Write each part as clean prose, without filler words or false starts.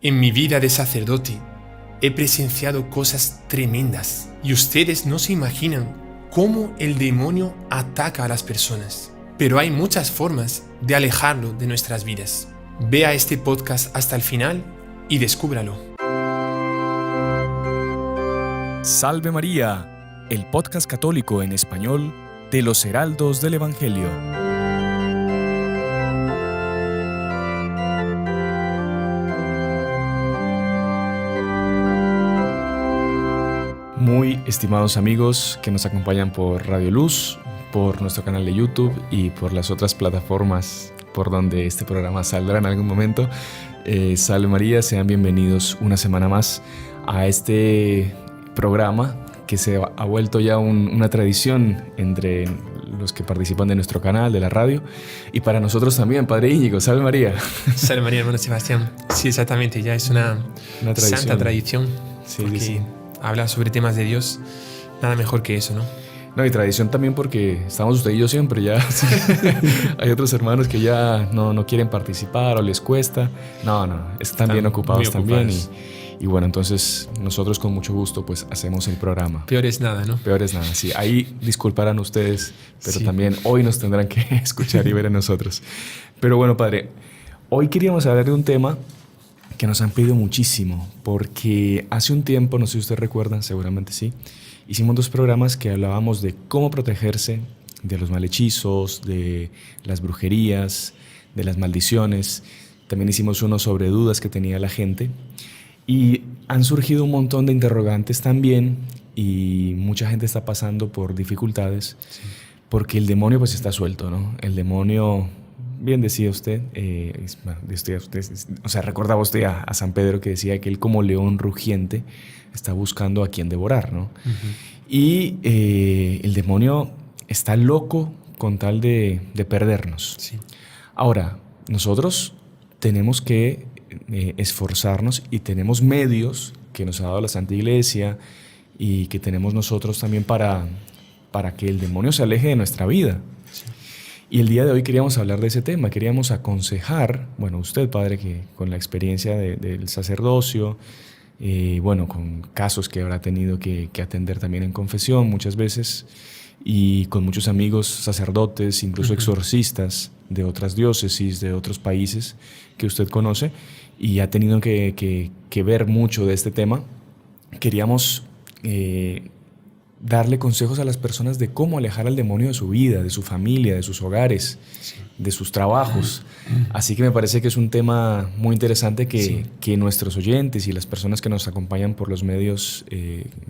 En mi vida de sacerdote he presenciado cosas tremendas y ustedes no se imaginan cómo el demonio ataca a las personas. Pero hay muchas formas de alejarlo de nuestras vidas. Vea este podcast hasta el final y descúbralo. Salve María, el podcast católico en español de los Heraldos del Evangelio. Muy estimados amigos que nos acompañan por Radio Luz, por nuestro canal de YouTube y por las otras plataformas por donde este programa saldrá en algún momento. Salve María, sean bienvenidos una semana más a este programa que se ha vuelto ya una tradición entre los que participan de nuestro canal, de la radio, y para nosotros también, Padre Íñigo. Salve María. Salve María, hermano Sebastián. Sí, exactamente, ya es una tradición. Santa tradición. Sí, porque sí. Hablar sobre temas de Dios, nada mejor que eso, ¿no? No, y tradición también porque estamos usted y yo siempre ya. Hay otros hermanos que ya no quieren participar o les cuesta. No, están bien ocupados también. Y bueno, entonces nosotros con mucho gusto pues hacemos el programa. Peor es nada, ¿no? Peor es nada, sí. Ahí disculparán ustedes, pero sí, también hoy nos tendrán que escuchar y ver a nosotros. Pero bueno, Padre, hoy queríamos hablar de un tema que nos han pedido muchísimo, porque hace un tiempo, no sé si ustedes recuerdan, seguramente sí, hicimos 2 programas que hablábamos de cómo protegerse de los malhechizos, de las brujerías, de las maldiciones. También hicimos uno sobre dudas que tenía la gente. Y han surgido un montón de interrogantes también, y mucha gente está pasando por dificultades, sí, porque el demonio pues está suelto, ¿no? El demonio, bien decía usted, recordaba usted a San Pedro que decía que él como león rugiente está buscando a quien devorar, ¿no? Uh-huh. Y el demonio está loco con tal de perdernos. Sí. Ahora, nosotros tenemos que esforzarnos, y tenemos medios que nos ha dado la Santa Iglesia y que tenemos nosotros también para que el demonio se aleje de nuestra vida. Sí. Y el día de hoy queríamos hablar de ese tema, queríamos aconsejar, bueno, usted, Padre, que con la experiencia del sacerdocio, con casos que habrá tenido que atender también en confesión muchas veces, y con muchos amigos sacerdotes, incluso exorcistas de otras diócesis, de otros países que usted conoce, y ha tenido que ver mucho de este tema. Queríamos darle consejos a las personas de cómo alejar al demonio de su vida, de su familia, de sus hogares, sí, de sus trabajos. Así que me parece que es un tema muy interesante que nuestros oyentes y las personas que nos acompañan por los medios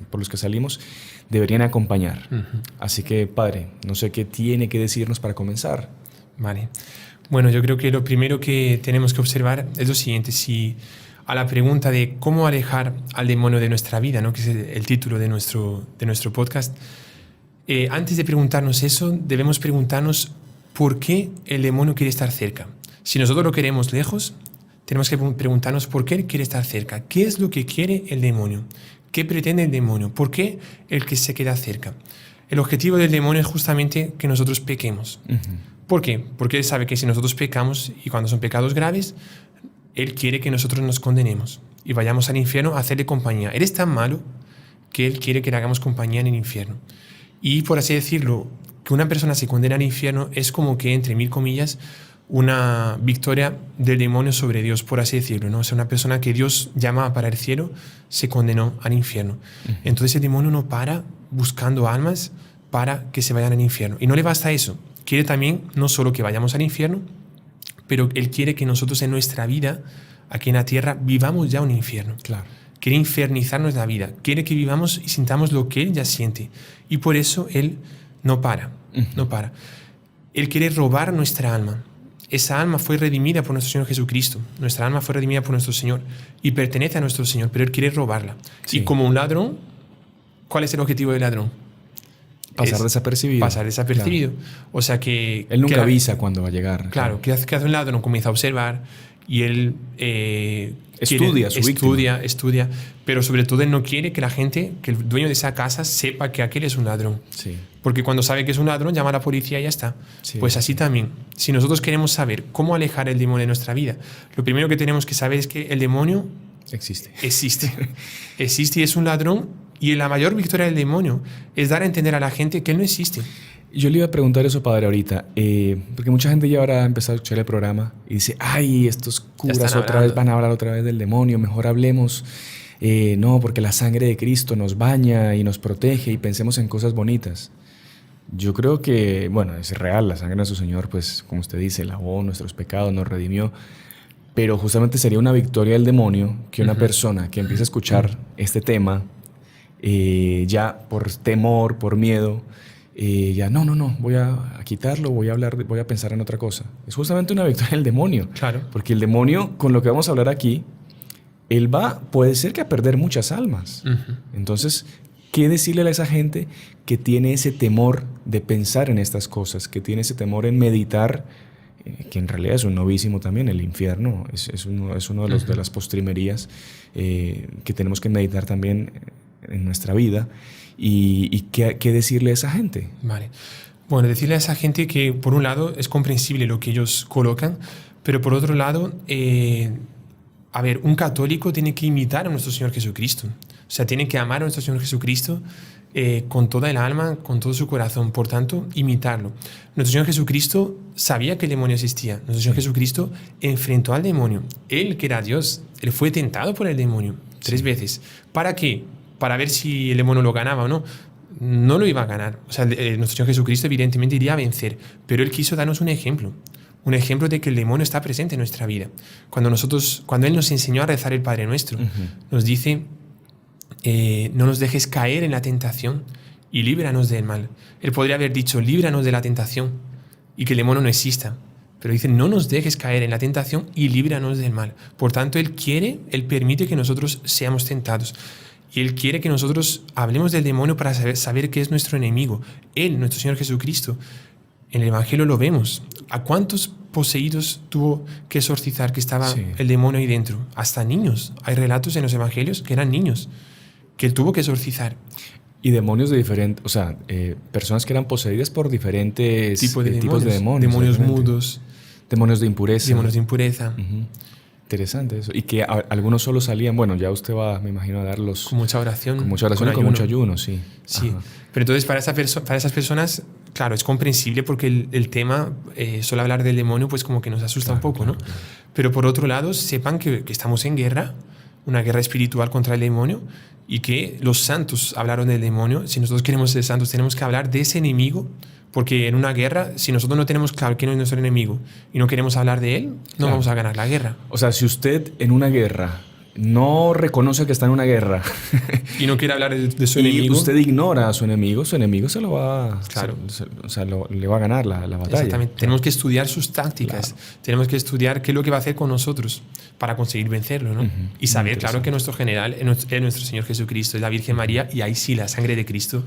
por los que salimos deberían acompañar. Uh-huh. Así que, Padre, no sé qué tiene que decirnos para comenzar. Vale. Bueno, yo creo que lo primero que tenemos que observar es lo siguiente. Si a la pregunta de cómo alejar al demonio de nuestra vida, ¿no?, que es el título de nuestro podcast, antes de preguntarnos eso, debemos preguntarnos por qué el demonio quiere estar cerca. Si nosotros lo queremos lejos, tenemos que preguntarnos por qué él quiere estar cerca. ¿Qué es lo que quiere el demonio? ¿Qué pretende el demonio? ¿Por qué el que se queda cerca? El objetivo del demonio es justamente que nosotros pequemos. Uh-huh. ¿Por qué? Porque él sabe que si nosotros pecamos, y cuando son pecados graves, él quiere que nosotros nos condenemos y vayamos al infierno a hacerle compañía. Él es tan malo que él quiere que le hagamos compañía en el infierno. Y por así decirlo, que una persona se condena al infierno es como que, entre mil comillas, una victoria del demonio sobre Dios, por así decirlo, ¿no? O sea, una persona que Dios llama para el cielo se condenó al infierno. Uh-huh. Entonces el demonio no para buscando almas para que se vayan al infierno. Y no le basta eso. Quiere también no solo que vayamos al infierno, pero él quiere que nosotros en nuestra vida, aquí en la tierra, vivamos ya un infierno. Claro. Quiere infernizarnos la vida. Quiere que vivamos y sintamos lo que él ya siente. Y por eso él no para. Uh-huh. No para. Él quiere robar nuestra alma. Esa alma fue redimida por nuestro Señor Jesucristo. Nuestra alma fue redimida por nuestro Señor y pertenece a nuestro Señor, pero él quiere robarla. Sí. Y como un ladrón, ¿cuál es el objetivo del ladrón? Pasar desapercibido. Pasar desapercibido. Claro. O sea que... Él nunca avisa cuando va a llegar. Claro, que hace un ladrón, comienza a observar y él estudia, pero sobre todo él no quiere que la gente, que el dueño de esa casa sepa que aquel es un ladrón. Sí. Porque cuando sabe que es un ladrón, llama a la policía y ya está. Sí. Pues así también, si nosotros queremos saber cómo alejar el demonio de nuestra vida, lo primero que tenemos que saber es que el demonio Existe. Existe y es un ladrón, y la mayor victoria del demonio es dar a entender a la gente que él no existe. Yo le iba a preguntar eso, padre, ahorita, porque mucha gente ya ahora ha empezado a escuchar el programa y dice, ay, estos curas otra vez van a hablar otra vez del demonio, mejor hablemos, no, porque la sangre de Cristo nos baña y nos protege y pensemos en cosas bonitas. Yo creo que, bueno, es real, la sangre de nuestro Señor, pues, como usted dice, lavó nuestros pecados, nos redimió, pero justamente sería una victoria del demonio que una persona que empiece a escuchar este tema, ya por temor, por miedo, ya no, voy a quitarlo, voy a pensar en otra cosa. Es justamente una victoria del demonio. Claro. Porque el demonio, con lo que vamos a hablar aquí, él puede ser que a perder muchas almas. Entonces, ¿qué decirle a esa gente que tiene ese temor de pensar en estas cosas, que tiene ese temor en meditar, que en realidad es un novísimo también, el infierno es uno de las postrimerías que tenemos que meditar también en nuestra vida? ¿Y qué decirle a esa gente? Vale. Bueno, decirle a esa gente que, por un lado, es comprensible lo que ellos colocan, pero por otro lado, a ver, un católico tiene que imitar a nuestro Señor Jesucristo. O sea, tiene que amar a nuestro Señor Jesucristo con toda el alma, con todo su corazón. Por tanto, imitarlo. Nuestro Señor Jesucristo sabía que el demonio existía. Nuestro Señor Jesucristo enfrentó al demonio. Él, que era Dios, él fue tentado por el demonio 3 veces. ¿Para qué? Para ver si el demonio lo ganaba o no. No lo iba a ganar. O sea, nuestro Señor Jesucristo evidentemente iría a vencer, pero Él quiso darnos un ejemplo de que el demonio está presente en nuestra vida. Cuando Él nos enseñó a rezar el Padre Nuestro, nos dice, no nos dejes caer en la tentación y líbranos del mal. Él podría haber dicho, líbranos de la tentación y que el demonio no exista. Pero dice, no nos dejes caer en la tentación y líbranos del mal. Por tanto, Él permite que nosotros seamos tentados. Y Él quiere que nosotros hablemos del demonio para saber que es nuestro enemigo. Él, nuestro Señor Jesucristo, en el Evangelio lo vemos. ¿A cuántos poseídos tuvo que exorcizar que estaba el demonio ahí dentro? Hasta niños. Hay relatos en los Evangelios que eran niños, que Él tuvo que exorcizar. Y demonios de diferentes, o sea, personas que eran poseídas por diferentes tipos de demonios. Demonios mudos. Demonios de impureza. Demonios de impureza. Interesante eso. Y que algunos solo salían, bueno, ya usted va, me imagino, a darlos... Con mucha oración. Con mucho ayuno, sí. Sí. Pero entonces para esas personas, claro, es comprensible porque el tema, solo hablar del demonio, pues como que nos asusta un poco, ¿no? Claro. Pero por otro lado, sepan que estamos en guerra, una guerra espiritual contra el demonio, y que los santos hablaron del demonio. Si nosotros queremos ser santos, tenemos que hablar de ese enemigo. Porque en una guerra, si nosotros no tenemos claro quién es nuestro enemigo y no queremos hablar de él, no vamos a ganar la guerra. O sea, si usted en una guerra no reconoce que está en una guerra y no quiere hablar de su enemigo, y usted ignora a su enemigo se lo va, claro. le va a ganar la batalla. Exactamente. Claro. Tenemos que estudiar sus tácticas. Claro. Tenemos que estudiar qué es lo que va a hacer con nosotros para conseguir vencerlo, ¿no? Y saber, claro, que nuestro general es nuestro Señor Jesucristo, es la Virgen María, y ahí sí la sangre de Cristo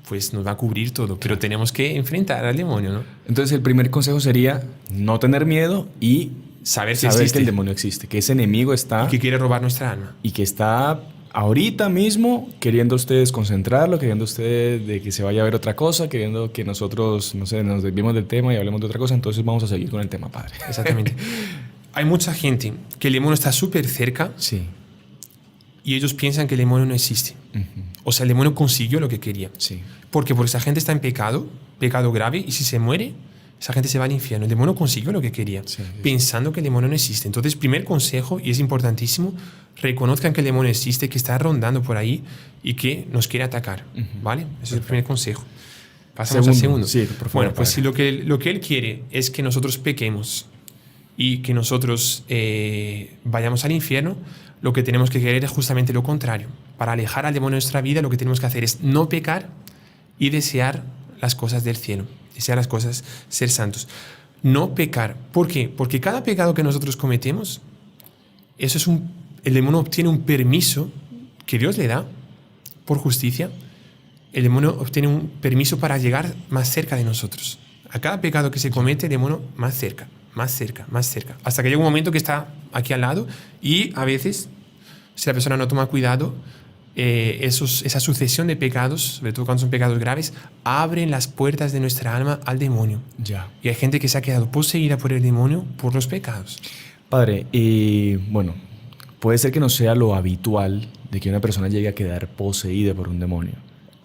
pues nos va a cubrir todo, pero tenemos que enfrentar al demonio, ¿no? Entonces el primer consejo sería no tener miedo y saber que el demonio existe, que ese enemigo está... Y que quiere robar nuestra alma. Y que está ahorita mismo queriendo ustedes concentrarlo, queriendo ustedes de que se vaya a ver otra cosa, queriendo que nosotros, no sé, nos desviemos del tema y hablemos de otra cosa, entonces vamos a seguir con el tema, padre. Exactamente. Hay mucha gente que el demonio está súper cerca. Sí. Y ellos piensan que el demonio no existe. O sea, el demonio consiguió lo que quería. Sí. Porque esa gente está en pecado grave, y si se muere, esa gente se va al infierno. El demonio consiguió lo que quería, pensando que el demonio no existe. Entonces, primer consejo, y es importantísimo, reconozcan que el demonio existe, que está rondando por ahí y que nos quiere atacar. ¿Vale? Ese es el primer consejo. Pasamos al segundo. Sí, por favor, bueno, pues si lo que Él quiere es que nosotros pequemos y que nosotros vayamos al infierno, lo que tenemos que querer es justamente lo contrario. Para alejar al demonio de nuestra vida, lo que tenemos que hacer es no pecar y desear las cosas del cielo, desear las cosas, ser santos. No pecar. ¿Por qué? Porque cada pecado que nosotros cometemos, el demonio obtiene un permiso que Dios le da por justicia. El demonio obtiene un permiso para llegar más cerca de nosotros. A cada pecado que se comete, el demonio más cerca, hasta que llega un momento que está aquí al lado, y a veces, si la persona no toma cuidado, esa sucesión de pecados, sobre todo cuando son pecados graves, abren las puertas de nuestra alma al demonio. Ya. Y hay gente que se ha quedado poseída por el demonio por los pecados. Padre, bueno, puede ser que no sea lo habitual de que una persona llegue a quedar poseída por un demonio.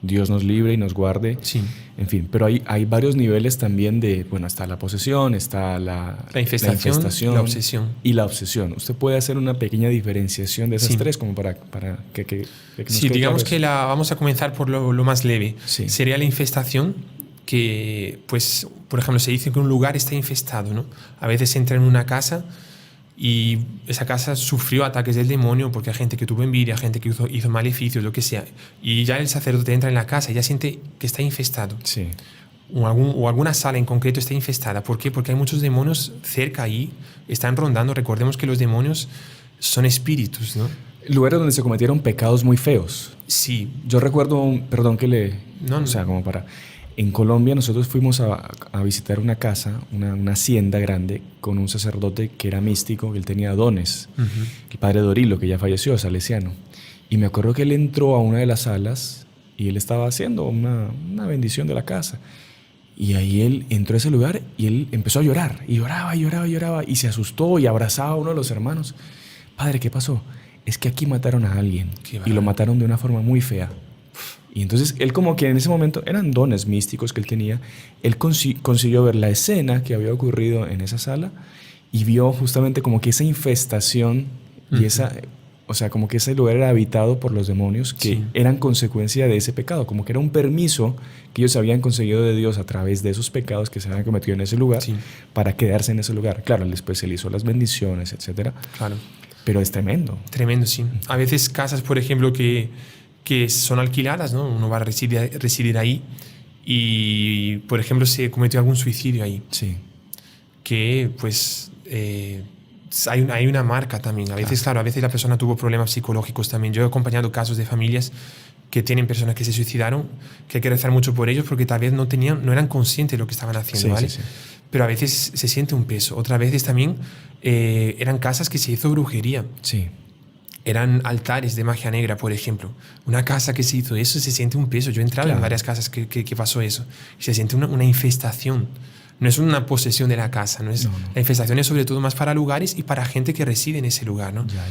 Dios nos libre y nos guarde. Sí. En fin, pero hay varios niveles también de, bueno, está la posesión, está la infestación, la obsesión. Y la obsesión. ¿Usted puede hacer una pequeña diferenciación de esas Sí. tres como para que nos Sí, quede digamos claro que eso? vamos a comenzar por lo más leve. Sí. Sería la infestación, que, pues, por ejemplo, se dice que un lugar está infestado, ¿no? A veces se entra en una casa y esa casa sufrió ataques del demonio porque hay gente que tuvo envidia, gente que hizo maleficios, lo que sea. Y ya el sacerdote entra en la casa y ya siente que está infestado. Sí. O alguna sala en concreto está infestada. ¿Por qué? Porque hay muchos demonios cerca ahí, están rondando. Recordemos que los demonios son espíritus, ¿no? Lugares donde se cometieron pecados muy feos. Sí. Yo recuerdo, perdón que le... No, o sea, como para... En Colombia nosotros fuimos a visitar una casa, una hacienda grande, con un sacerdote que era místico, que él tenía dones, el padre Dorilo, que ya falleció, salesiano. Y me acuerdo que él entró a una de las salas y él estaba haciendo una bendición de la casa. Y ahí él entró a ese lugar y él empezó a llorar. Y lloraba, y lloraba, y lloraba. Y se asustó y abrazaba a uno de los hermanos. Padre, ¿qué pasó? Es que aquí mataron a alguien. Y lo mataron de una forma muy fea. Y entonces él como que en ese momento, eran dones místicos que él tenía, él consiguió ver la escena que había ocurrido en esa sala y vio justamente como que esa infestación y esa, o sea, como que ese lugar era habitado por los demonios que eran consecuencia de ese pecado, como que era un permiso que ellos habían conseguido de Dios a través de esos pecados que se habían cometido en ese lugar para quedarse en ese lugar. Claro, después él hizo las bendiciones, etcétera. Claro. Pero es tremendo. Tremendo, sí. A veces casas, por ejemplo, que son alquiladas, ¿no? Uno va a residir ahí y, por ejemplo, se cometió algún suicidio ahí. Sí. Que, pues, hay una marca también. A veces, claro, a veces la persona tuvo problemas psicológicos también. Yo he acompañado casos de familias que tienen personas que se suicidaron, que hay que rezar mucho por ellos porque tal vez no eran conscientes de lo que estaban haciendo, ¿vale? Sí. Pero a veces se siente un peso. Otras veces también eran casas que se hizo brujería. Sí. Eran altares de magia negra, por ejemplo. Una casa que se hizo eso, se siente un peso. Yo he entrado en varias casas que pasó eso. Y se siente una infestación. No es una posesión de la casa. No. La infestación es sobre todo más para lugares y para gente que reside en ese lugar, ¿no? Ya.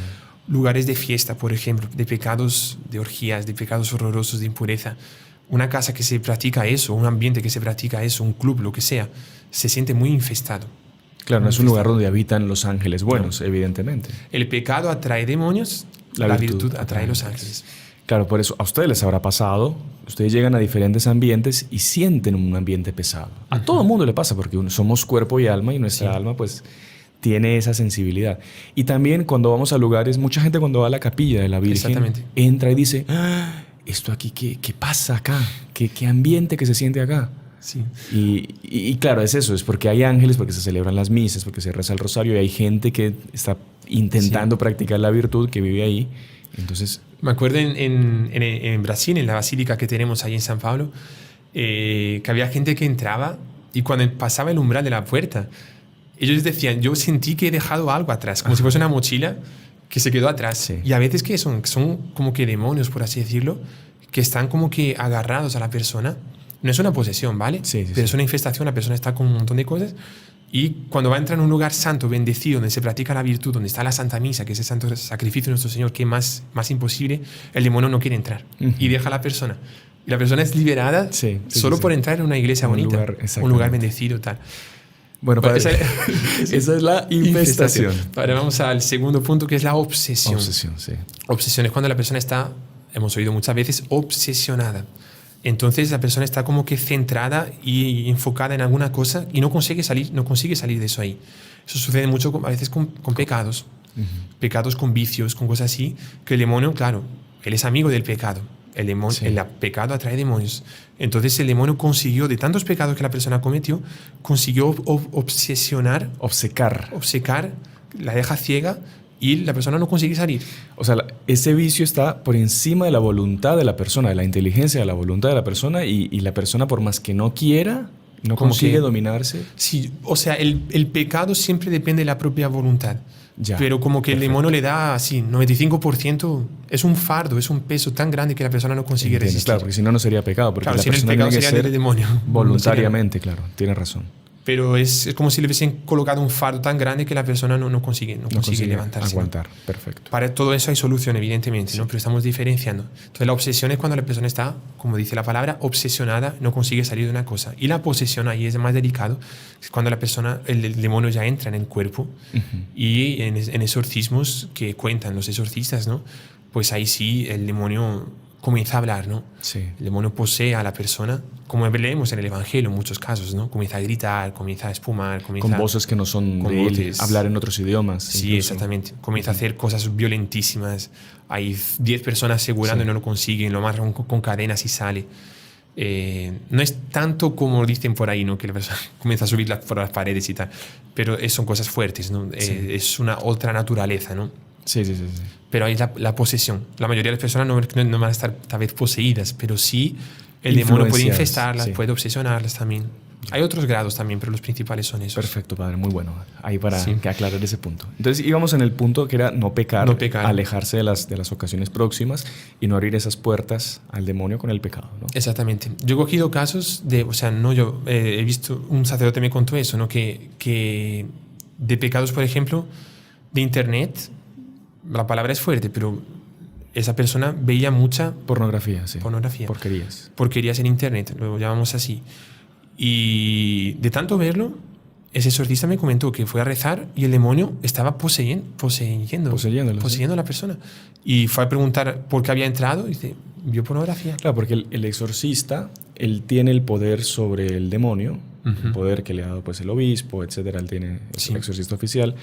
Lugares de fiesta, por ejemplo, de pecados, de orgías, de pecados horrorosos, de impureza. Una casa que se practica eso, un ambiente que se practica eso, un club, lo que sea, se siente muy infestado. Claro, no es un lugar donde habitan los ángeles buenos, evidentemente. El pecado atrae demonios, la virtud atrae los ángeles. Claro, por eso a ustedes les habrá pasado, ustedes llegan a diferentes ambientes y sienten un ambiente pesado. A todo el mundo le pasa porque somos cuerpo y alma y nuestra alma pues tiene esa sensibilidad. Y también cuando vamos a lugares, mucha gente cuando va a la capilla de la Virgen entra y dice, ¿esto aquí qué pasa acá? ¿Qué ambiente que se siente acá? Sí. Y claro, es eso, es porque hay ángeles, porque se celebran las misas, porque se reza el rosario y hay gente que está intentando practicar la virtud, que vive ahí. Entonces, me acuerdo en Brasil, en la basílica que tenemos ahí en San Pablo, que había gente que entraba y cuando pasaba el umbral de la puerta, ellos decían, yo sentí que he dejado algo atrás, como si fuese una mochila que se quedó atrás. Sí. Y a veces que son como que demonios, por así decirlo, que están como que agarrados a la persona. No es una posesión, ¿vale? Sí, pero es una infestación, la persona está con un montón de cosas y cuando va a entrar en un lugar santo, bendecido, donde se practica la virtud, donde está la Santa Misa, que es el santo sacrificio de nuestro Señor, que es más imposible, el demonio no quiere entrar y deja a la persona. Y la persona es liberada solo por entrar en una iglesia bonita, un lugar bendecido, tal. Bueno, padre, esa es la infestación. Ahora vamos al segundo punto, que es la obsesión. Obsesión, sí. Obsesión es cuando la persona está, hemos oído muchas veces, obsesionada. Entonces la persona está como que centrada y enfocada en alguna cosa y no consigue salir de eso ahí. Eso sucede mucho a veces con pecados, pecados con vicios, con cosas así, que el demonio, claro, él es amigo del pecado. El pecado atrae demonios. Entonces el demonio consiguió, de tantos pecados que la persona cometió, consiguió obcecar, la deja ciega y la persona no consigue salir. O sea, ese vicio está por encima de la voluntad de la persona, de la inteligencia de la voluntad de la persona y la persona, por más que no quiera, no consigue dominarse. Sí, o sea, el pecado siempre depende de la propia voluntad. Ya, pero como que perfecto. el demonio le da así, 95%, es un fardo, es un peso tan grande que la persona no consigue Entiendo, resistir. claro, porque si no, no sería pecado. Porque Claro, la si no el persona pecado tiene que sería ser del demonio. voluntariamente, claro, tiene razón. Pero es como si le hubiesen colocado un fardo tan grande que la persona no consigue levantarse. aguantar, ¿no? Perfecto. Para todo eso hay solución, evidentemente, ¿no? Pero estamos diferenciando. Entonces la obsesión es cuando la persona está, como dice la palabra, obsesionada, no consigue salir de una cosa. Y la posesión ahí es más delicado, es cuando la persona, el demonio ya entra en el cuerpo. Y en exorcismos que cuentan los exorcistas, ¿no? Pues ahí sí el demonio comienza a hablar, ¿no? Sí. El demonio posee a la persona, como leemos en el Evangelio en muchos casos, ¿no? Comienza a gritar, comienza a espumar, comienza Con voces que no son con de él, voces. hablar en otros idiomas. Sí, incluso. exactamente. Comienza a hacer cosas violentísimas. Hay 10 personas asegurando y no lo consiguen, lo amarran con cadenas y sale. No es tanto como dicen por ahí, ¿no? Que la persona comienza a subir por las paredes y tal, pero son cosas fuertes, ¿no? Es una otra naturaleza, ¿no? Sí. Pero hay la posesión. La mayoría de las personas no van a estar tal vez poseídas, pero sí el demonio puede infestarlas, puede obsesionarlas también. Hay otros grados también, pero los principales son esos. Perfecto, padre, muy bueno. Ahí para aclarar ese punto. Entonces íbamos en el punto que era no pecar. Alejarse de las ocasiones próximas y no abrir esas puertas al demonio con el pecado, ¿no? Exactamente. Yo he cogido casos de, o sea, no yo, he visto, un sacerdote me contó eso, ¿no? Que de pecados, por ejemplo, de internet, la palabra es fuerte, pero esa persona veía mucha pornografía, sí. Porquerías en internet, lo llamamos así. Y de tanto verlo, ese exorcista me comentó que fue a rezar y el demonio estaba poseyendo a la persona. Y fue a preguntar por qué había entrado y dice, vio pornografía. Claro, porque el exorcista, él tiene el poder sobre el demonio, el poder que le ha dado pues, el obispo, etcétera. Él tiene el exorcista oficial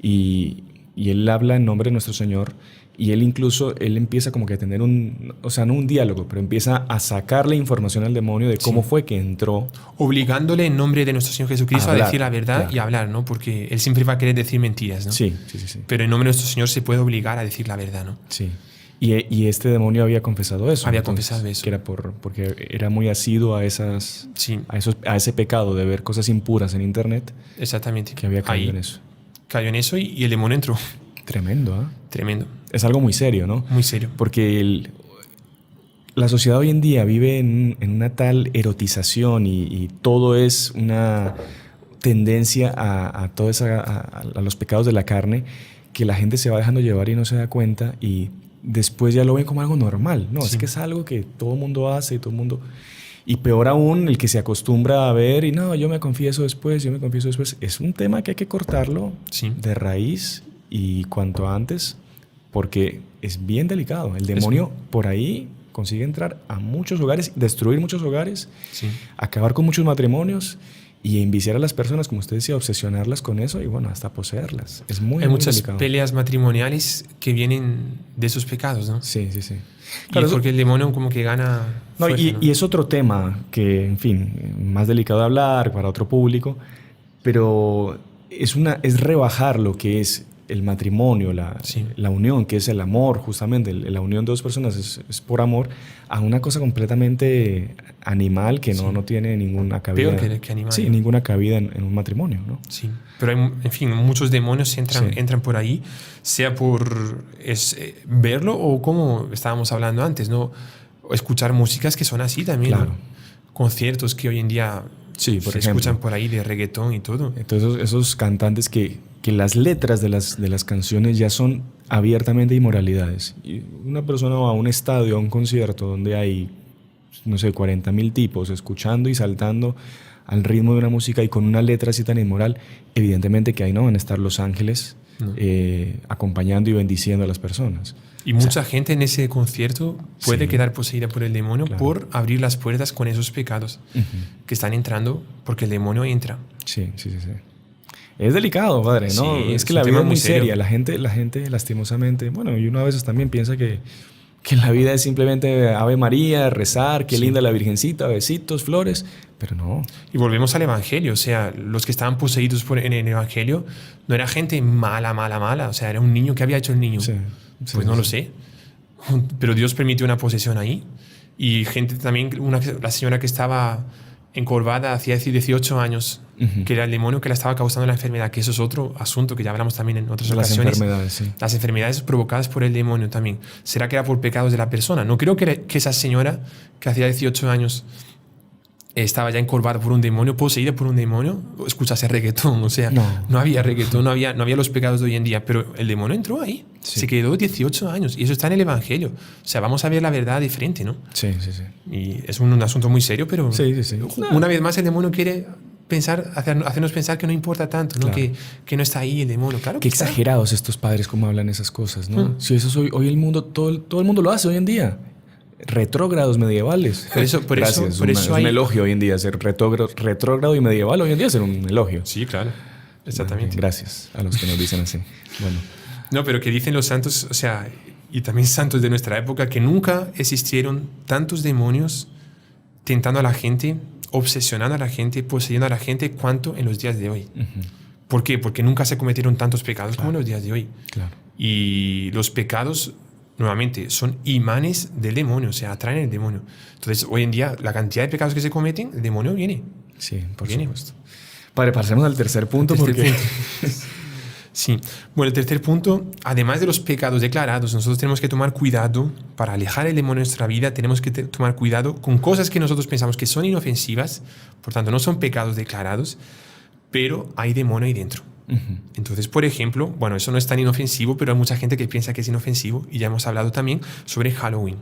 y él habla en nombre de nuestro Señor. Y él empieza como que a tener no un diálogo, pero empieza a sacarle información al demonio de cómo fue que entró. Obligándole en nombre de nuestro Señor Jesucristo a decir la verdad y a hablar, ¿no? Porque él siempre va a querer decir mentiras, ¿no? Sí. Pero en nombre de nuestro Señor se puede obligar a decir la verdad, ¿no? Sí. Y este demonio había confesado eso. Confesado eso. Que era porque era muy asiduo a ese pecado de ver cosas impuras en internet. Exactamente. Que había caído en eso. Cayó en eso y el demonio entró. Tremendo, ¿eh? Tremendo. Es algo muy serio, ¿no? Muy serio. Porque la sociedad hoy en día vive en una tal erotización y todo es una tendencia a los pecados de la carne, que la gente se va dejando llevar y no se da cuenta y después ya lo ven como algo normal. No, es que es algo que todo el mundo hace y todo el mundo... Y peor aún, el que se acostumbra a ver y no, yo me confieso después. Es un tema que hay que cortarlo de raíz y cuanto antes, porque es bien delicado. El demonio por ahí consigue entrar a muchos hogares, destruir muchos hogares, acabar con muchos matrimonios y enviciar a las personas, como usted decía, obsesionarlas con eso y bueno, hasta poseerlas. Es muy, hay muy muchas delicado. Peleas matrimoniales que vienen de esos pecados, ¿no? Sí. Claro, porque el demonio como que gana fuerza, y es otro tema que, en fin, más delicado de hablar para otro público, pero es rebajar lo que es el matrimonio, la unión, que es el amor, justamente, la unión de dos personas es por amor, a una cosa completamente animal que no tiene ninguna cabida. Peor que animal. Sí, ninguna cabida en un matrimonio, ¿no? Sí, pero en fin, muchos demonios entran por ahí, sea por verlo o como estábamos hablando antes, ¿no? O escuchar músicas que son así también, claro. ¿no? Conciertos que hoy en día se escuchan por ahí de reggaetón y todo. Entonces esos cantantes que las letras de las canciones ya son abiertamente inmoralidades. Y una persona va a un estadio, a un concierto donde hay, no sé, 40,000 tipos escuchando y saltando al ritmo de una música y con una letra así tan inmoral, evidentemente que ahí no van a estar los ángeles acompañando y bendiciendo a las personas. Y mucha gente en ese concierto puede quedar poseída por el demonio por abrir las puertas con esos pecados que están entrando porque el demonio entra. Sí. Es delicado, padre, ¿no? Sí, es que la vida es muy seria. La gente lastimosamente, bueno, y uno a veces también piensa que la vida es simplemente Ave María, rezar, qué linda la Virgencita, besitos, flores, pero no. Y volvemos al Evangelio, o sea, los que estaban poseídos en el Evangelio no era gente mala, o sea, era un niño. ¿Qué había hecho el niño? Pues no lo sé, pero Dios permitió una posesión ahí y gente también, la señora que estaba encorvada hacía 18 años, que era el demonio que le estaba causando la enfermedad, que eso es otro asunto que ya hablamos también en otras ocasiones. Las enfermedades, sí. Las enfermedades provocadas por el demonio también. ¿Será que era por pecados de la persona? No creo que esa señora que hacía 18 años estaba ya encorvada por un demonio, poseída por un demonio, escuchase reggaetón. O sea, no había reggaetón, no había los pecados de hoy en día, pero el demonio entró ahí. Sí. Se quedó 18 años y eso está en el Evangelio. O sea, vamos a ver la verdad de frente, ¿no? Sí, sí, sí. Y es un asunto muy serio, pero sí. Una vez más el demonio quiere hacernos pensar que no importa tanto, ¿no? Claro. Que no está ahí el demonio. Claro Qué que está. exagerados estos padres como hablan esas cosas, ¿no? Si eso es hoy el mundo, todo el mundo lo hace hoy en día. Retrógrados medievales. Por eso es un elogio hoy en día. Ser retrógrado y medieval hoy en día es un elogio. Sí, claro. Exactamente. Gracias a los que nos dicen así. Bueno. No, pero que dicen los santos, o sea, y también santos de nuestra época, que nunca existieron tantos demonios tentando a la gente, obsesionando a la gente, poseyendo a la gente, cuanto en los días de hoy. ¿Por qué? Porque nunca se cometieron tantos pecados como en los días de hoy. Claro. Y los pecados, nuevamente, son imanes del demonio, o sea, atraen el demonio. Entonces, hoy en día, la cantidad de pecados que se cometen, el demonio viene. Sí, por supuesto. Padre, pasemos al tercer punto. Sí. Bueno, el tercer punto, además de los pecados declarados, nosotros tenemos que tomar cuidado para alejar el demonio de nuestra vida. Tenemos que tomar cuidado con cosas que nosotros pensamos que son inofensivas, por tanto, no son pecados declarados, pero hay demonio ahí dentro. Entonces, por ejemplo, bueno, eso no es tan inofensivo, pero hay mucha gente que piensa que es inofensivo y ya hemos hablado también sobre Halloween.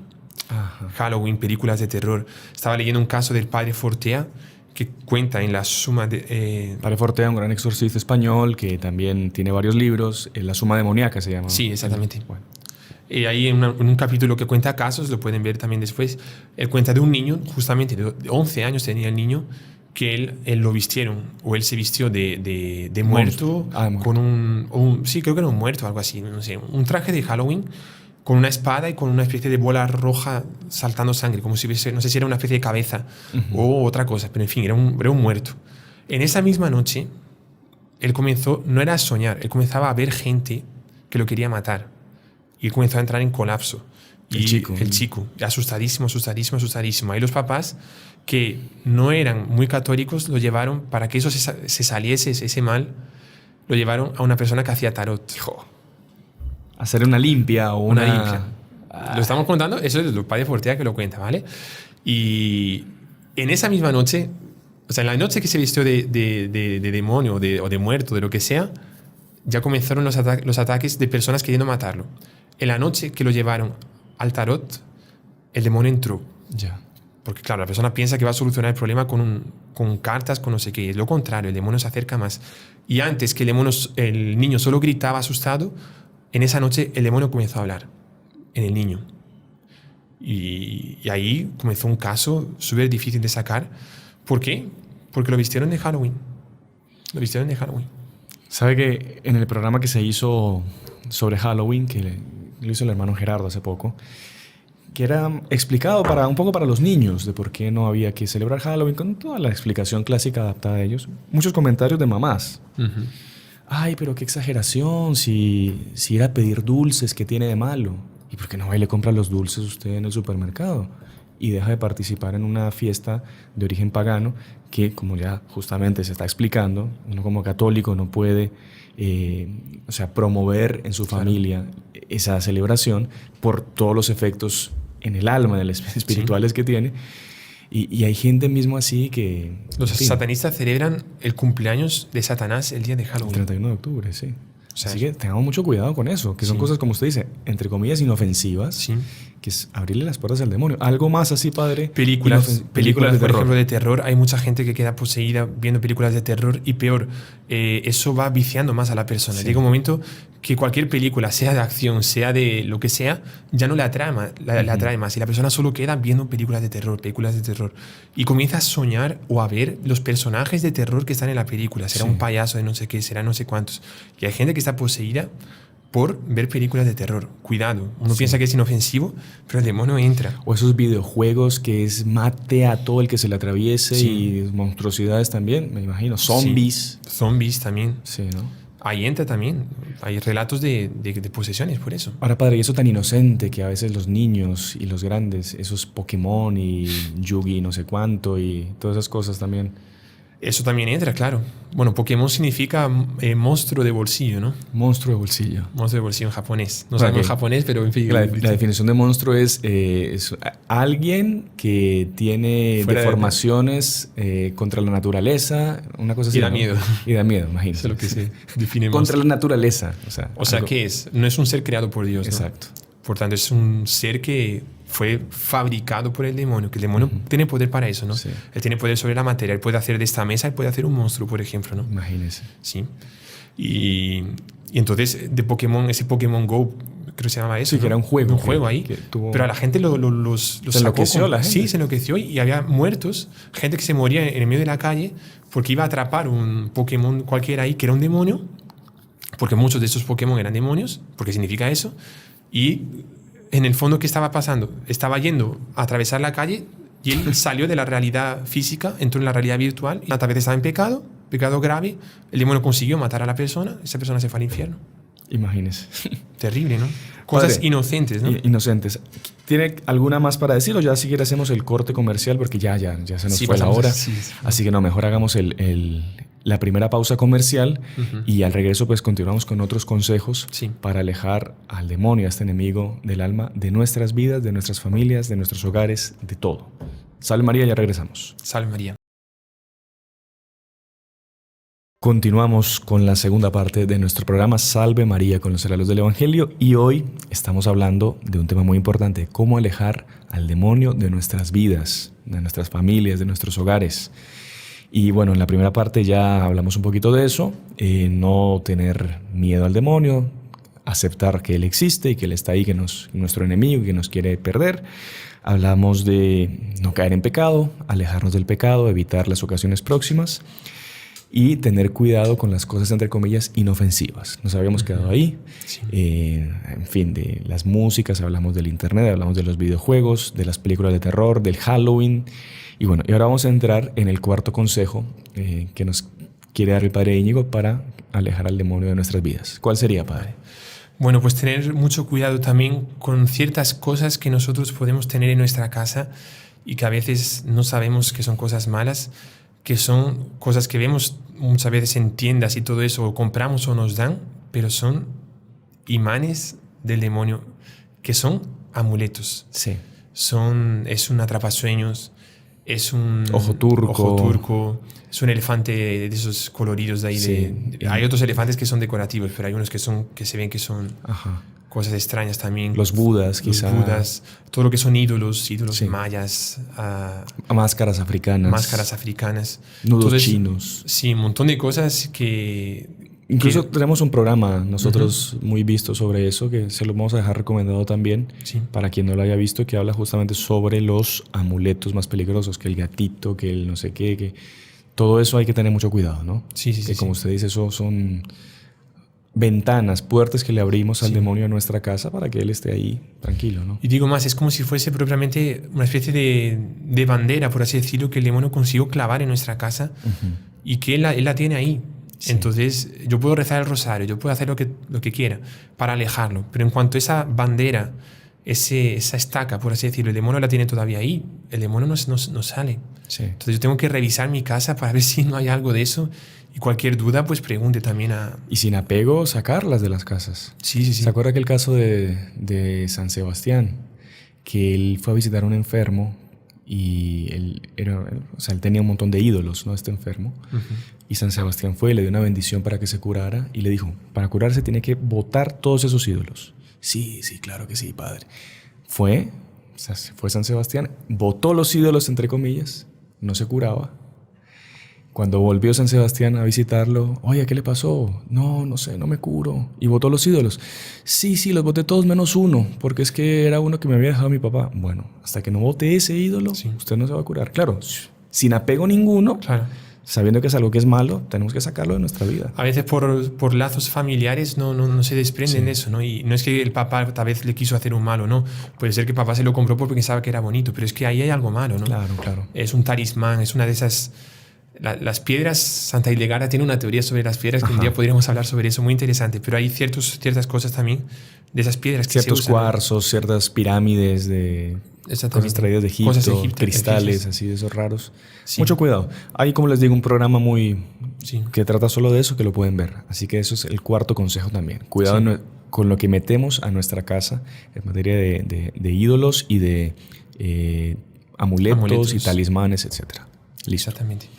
Halloween, películas de terror. Estaba leyendo un caso del padre Fortea que cuenta en la Suma de... Padre Fortea, un gran exorcista español que también tiene varios libros. La Suma demoníaca se llama. Sí, exactamente. Bueno. Ahí en un capítulo que cuenta casos, lo pueden ver también después, él cuenta de un niño, justamente de 11 años tenía el niño, que él lo vistieron, o él se vistió de muerto, con sí, creo que era un muerto, algo así, no sé, un traje de Halloween, con una espada y con una especie de bola roja saltando sangre, como si hubiese, no sé si era una especie de cabeza o otra cosa, pero en fin, era un muerto. En esa misma noche, él comenzó, no era a soñar, él comenzaba a ver gente que lo quería matar, y él comenzó a entrar en colapso. El chico, asustadísimo. Ahí los papás, que no eran muy católicos, lo llevaron, para que eso se saliese, ese mal, lo llevaron a una persona que hacía tarot. Hacer una limpia o una limpia. Lo estamos contando, eso es el padre Fortea que lo cuenta, ¿vale? Y en esa misma noche, o sea, en la noche que se vistió de demonio o de muerto, de lo que sea, ya comenzaron los ataques de personas queriendo matarlo. En la noche que lo llevaron al tarot, el demonio entró. Ya. Porque claro, la persona piensa que va a solucionar el problema con cartas, con no sé qué. Es lo contrario, el demonio se acerca más. Y antes que el niño solo gritaba asustado, en esa noche el demonio comenzó a hablar en el niño. Y ahí comenzó un caso súper difícil de sacar. ¿Por qué? Porque lo vistieron de Halloween. ¿Sabe que en el programa que se hizo sobre Halloween, que lo hizo el hermano Gerardo hace poco, que era explicado un poco para los niños de por qué no había que celebrar Halloween, con toda la explicación clásica adaptada a ellos? Muchos comentarios de mamás. Ay, pero qué exageración, si ir a pedir dulces, ¿qué tiene de malo? ¿Y por qué no va y le compra los dulces usted en el supermercado? Y deja de participar en una fiesta de origen pagano que, como ya justamente se está explicando, uno como católico no puede promover en su familia esa celebración por todos los efectos en el alma, espirituales que tiene. Y hay gente mismo así que... Los satanistas celebran el cumpleaños de Satanás el día de Halloween. El 31 de octubre, sí. O sea, así que tengamos mucho cuidado con eso, que son cosas, como usted dice, entre comillas, inofensivas, que es abrirle las puertas al demonio. Algo más así, padre. Películas de terror. Por ejemplo, de terror. Hay mucha gente que queda poseída viendo películas de terror y peor, eso va viciando más a la persona. Llega un momento que cualquier película, sea de acción, sea de lo que sea, ya no le atrae más. Y la persona solo queda viendo películas de terror. Y comienza a soñar o a ver los personajes de terror que están en la película. Será un payaso de no sé qué, será no sé cuántos. Y hay gente que está poseída por ver películas de terror. Cuidado. Uno piensa que es inofensivo, pero el demonio entra. O esos videojuegos que es mate a todo el que se le atraviese y monstruosidades también, me imagino. Zombies. Zombies también. Sí, ¿no? ahí entra también. Hay relatos de posesiones por eso. Ahora, padre, y eso tan inocente que a veces los niños y los grandes, esos Pokémon y Yugi no sé cuánto y todas esas cosas también. Eso también entra, claro. Bueno, Pokémon significa monstruo de bolsillo, ¿no? Monstruo de bolsillo. Monstruo de bolsillo en japonés. No sabemos japonés, pero en fin. La definición de monstruo es alguien que tiene deformaciones contra la naturaleza, una cosa así. Y da miedo. Y da miedo, imagínate. Eso es lo que se define. Contra la naturaleza. O sea ¿qué es? No es un ser creado por Dios, ¿no? Exacto. Por tanto, es un ser que fue fabricado por el demonio, que el demonio tiene poder para eso, ¿no? Sí. Él tiene poder sobre la materia, él puede hacer de esta mesa, él puede hacer un monstruo, por ejemplo, ¿no? Imagínese. Sí. Y entonces, de Pokémon, ese Pokémon Go, creo que se llamaba eso. Sí, ¿no? Que era un juego. Un juego ahí. Pero a la gente los se enloqueció la gente. Sí, se enloqueció y había muertos, gente que se moría en el medio de la calle porque iba a atrapar un Pokémon cualquiera ahí que era un demonio, porque muchos de estos Pokémon eran demonios, porque significa eso. Y en el fondo, ¿qué estaba pasando? Estaba yendo a atravesar la calle y él salió de la realidad física, entró en la realidad virtual y tal vez estaba en pecado grave. El demonio consiguió matar a la persona, esa persona se fue al infierno. Imagínese. Terrible, ¿no? Cosas Padre, inocentes, ¿no? Inocentes. ¿Tiene alguna más para decir o ya si quiere hacemos el corte comercial? Porque ya se nos fue la hora. Sí. Así que no, mejor hagamos la primera pausa comercial y al regreso pues continuamos con otros consejos para alejar al demonio, a este enemigo del alma, de nuestras vidas, de nuestras familias, de nuestros hogares, de todo. Salve María, ya regresamos. Salve María. Continuamos con la segunda parte de nuestro programa Salve María con los heraldos del Evangelio y hoy estamos hablando de un tema muy importante, cómo alejar al demonio de nuestras vidas, de nuestras familias, de nuestros hogares. Y bueno, en la primera parte ya hablamos un poquito de eso, no tener miedo al demonio, aceptar que él existe y que él está ahí, que es nuestro enemigo y que nos quiere perder. Hablamos de no caer en pecado, alejarnos del pecado, evitar las ocasiones próximas y tener cuidado con las cosas, entre comillas, inofensivas. Nos habíamos quedado ahí. Sí. En fin, de las músicas, hablamos del internet, hablamos de los videojuegos, de las películas de terror, del Halloween. Y bueno, y ahora vamos a entrar en el cuarto consejo que nos quiere dar el Padre Íñigo para alejar al demonio de nuestras vidas. ¿Cuál sería, Padre? Bueno, pues tener mucho cuidado también con ciertas cosas que nosotros podemos tener en nuestra casa y que a veces no sabemos que son cosas malas, que son cosas que vemos muchas veces en tiendas y todo eso, o compramos o nos dan, pero son imanes del demonio, que son amuletos. Sí. Es un atrapasueños, es un ojo turco, es un elefante de esos coloridos de ahí. Sí. Hay otros elefantes que son decorativos, pero hay unos que se ven que son cosas extrañas también. Los budas, quizás. Los budas, todo lo que son ídolos sí. mayas. Máscaras africanas. Nudos chinos. Sí, un montón de cosas que... Incluso tenemos un programa nosotros muy visto sobre eso, que se lo vamos a dejar recomendado también, para quien no lo haya visto, que habla justamente sobre los amuletos más peligrosos, que el gatito, que el no sé qué, que todo eso hay que tener mucho cuidado, ¿no? Sí. Que como usted dice, eso son ventanas, puertas que le abrimos al demonio a nuestra casa para que él esté ahí tranquilo, ¿no? Y digo más, es como si fuese propiamente una especie de bandera, por así decirlo, que el demonio consiguió clavar en nuestra casa y que él la tiene ahí. Sí. Entonces yo puedo rezar el rosario, yo puedo hacer lo que quiera para alejarlo, pero en cuanto a esa bandera, esa estaca, por así decirlo, el demonio la tiene todavía ahí, el demonio no sale. Sí. Entonces yo tengo que revisar mi casa para ver si no hay algo de eso y cualquier duda pues pregunte también a... Y sin apego sacarlas de las casas. Sí. ¿Se acuerda que el caso de San Sebastián? Que él fue a visitar a un enfermo y él tenía un montón de ídolos, ¿no? Este enfermo. Y San Sebastián fue y le dio una bendición para que se curara y le dijo, para curarse tiene que botar todos esos ídolos. Sí, claro que sí, padre. Fue San Sebastián, botó los ídolos, entre comillas, no se curaba. Cuando volvió San Sebastián a visitarlo, oye, ¿qué le pasó? No sé, no me curo. Y botó los ídolos. Sí, los boté todos menos uno, porque es que era uno que me había dejado mi papá. Bueno, hasta que no bote ese ídolo, usted no se va a curar. Claro, sin apego ninguno, sabiendo que es algo que es malo, tenemos que sacarlo de nuestra vida. A veces por lazos familiares no se desprenden de eso, ¿no? Y no es que el papá tal vez le quiso hacer un malo, ¿no? Puede ser que el papá se lo compró porque pensaba que era bonito, pero es que ahí hay algo malo, ¿no? Claro. Es un talismán, es una de esas las piedras, Santa Hildegarda tiene una teoría sobre las piedras que un día podríamos hablar sobre eso, muy interesante, pero hay ciertas cosas también de esas piedras que ciertos se usan, cuarzos, ciertas pirámides de cosas traídas de Egipto, cristales, así de esos raros. Sí. Mucho cuidado. Hay, como les digo, un programa que trata solo de eso, que lo pueden ver. Así que eso es el cuarto consejo también. Cuidado con lo que metemos a nuestra casa en materia de ídolos y de amuletos y talismanes, etc. Listo. Exactamente.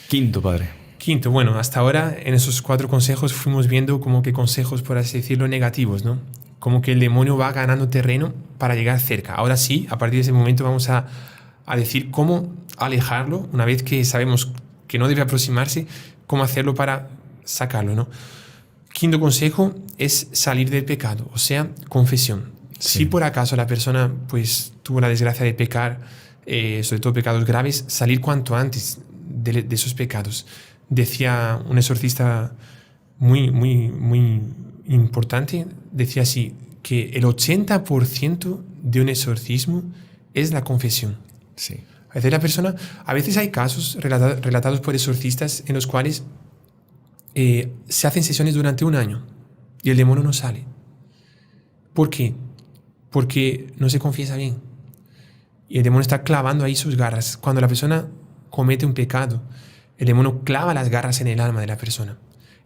Quinto, padre. Quinto, bueno, hasta ahora en esos 4 consejos fuimos viendo como que consejos, por así decirlo, negativos, ¿no? Como que el demonio va ganando terreno para llegar cerca. Ahora sí, a partir de ese momento vamos a decir cómo alejarlo, una vez que sabemos que no debe aproximarse, cómo hacerlo para sacarlo, ¿no? Quinto consejo es salir del pecado, o sea, confesión. Sí. Si por acaso la persona pues tuvo la desgracia de pecar, sobre todo pecados graves, salir cuanto antes de esos pecados. Decía un exorcista muy, muy, muy importante, decía así, que el 80% de un exorcismo es la confesión. Sí. A veces hay casos relatados por exorcistas en los cuales se hacen sesiones durante 1 año y el demonio no sale. ¿Por qué? Porque no se confiesa bien. Y el demonio está clavando ahí sus garras. Cuando la persona comete un pecado, el demonio clava las garras en el alma de la persona.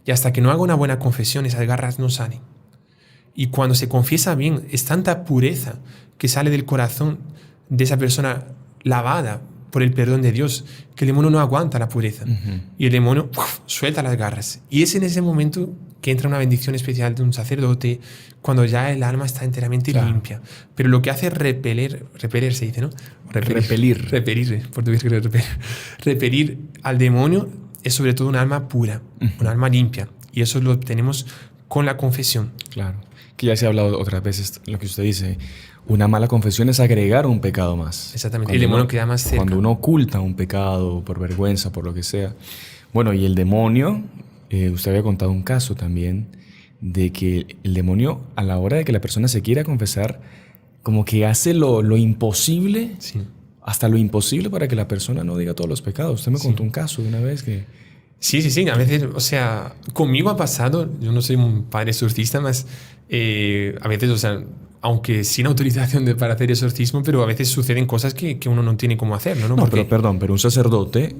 Y hasta que no haga una buena confesión, esas garras no salen. Y cuando se confiesa bien, es tanta pureza que sale del corazón de esa persona lavada por el perdón de Dios, que el demonio no aguanta la pureza. Y el demonio suelta las garras. Y es en ese momento que entra una bendición especial de un sacerdote, cuando ya el alma está enteramente limpia. Pero lo que hace es repeler se dice, ¿no? Repelir, portugués creo, repelir al demonio es sobre todo un alma pura, un alma limpia. Y eso lo obtenemos con la confesión. Claro. Que ya se ha hablado otras veces, lo que usted dice, una mala confesión es agregar un pecado más. Exactamente, el demonio queda más cerca. Cuando uno oculta un pecado por vergüenza, por lo que sea. Bueno, y el demonio, usted había contado un caso también de que el demonio, a la hora de que la persona se quiera confesar, como que hace lo imposible, hasta lo imposible para que la persona no diga todos los pecados. Usted me contó un caso de una vez que... Sí. A veces, o sea, conmigo ha pasado, yo no soy un padre exorcista, más a veces, o sea, aunque sin autorización para hacer exorcismo, pero a veces suceden cosas que uno no tiene cómo hacerlo, ¿no? Porque, pero un sacerdote,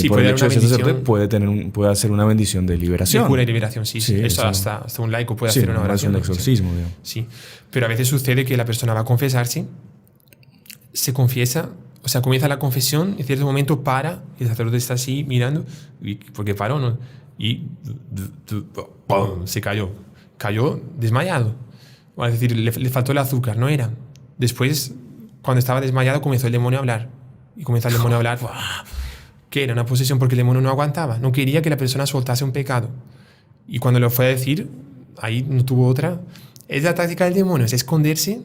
por el hecho de ser sacerdote, puede hacer una bendición de liberación. De cura y liberación, sí. Eso hasta un laico puede hacer una oración de exorcismo. Sí, pero a veces sucede que la persona va a confesarse, se confiesa, o sea, comienza la confesión, en cierto momento para, y el sacerdote está así mirando, porque paró, ¿no? Y ¡pum! Se cayó desmayado. Es decir, le faltó el azúcar, no era. Después, cuando estaba desmayado, comenzó el demonio a hablar. Y comenzó el demonio a hablar, que era una posesión porque el demonio no aguantaba. No quería que la persona soltase un pecado. Y cuando lo fue a decir, ahí no tuvo otra. Es la táctica del demonio, es esconderse.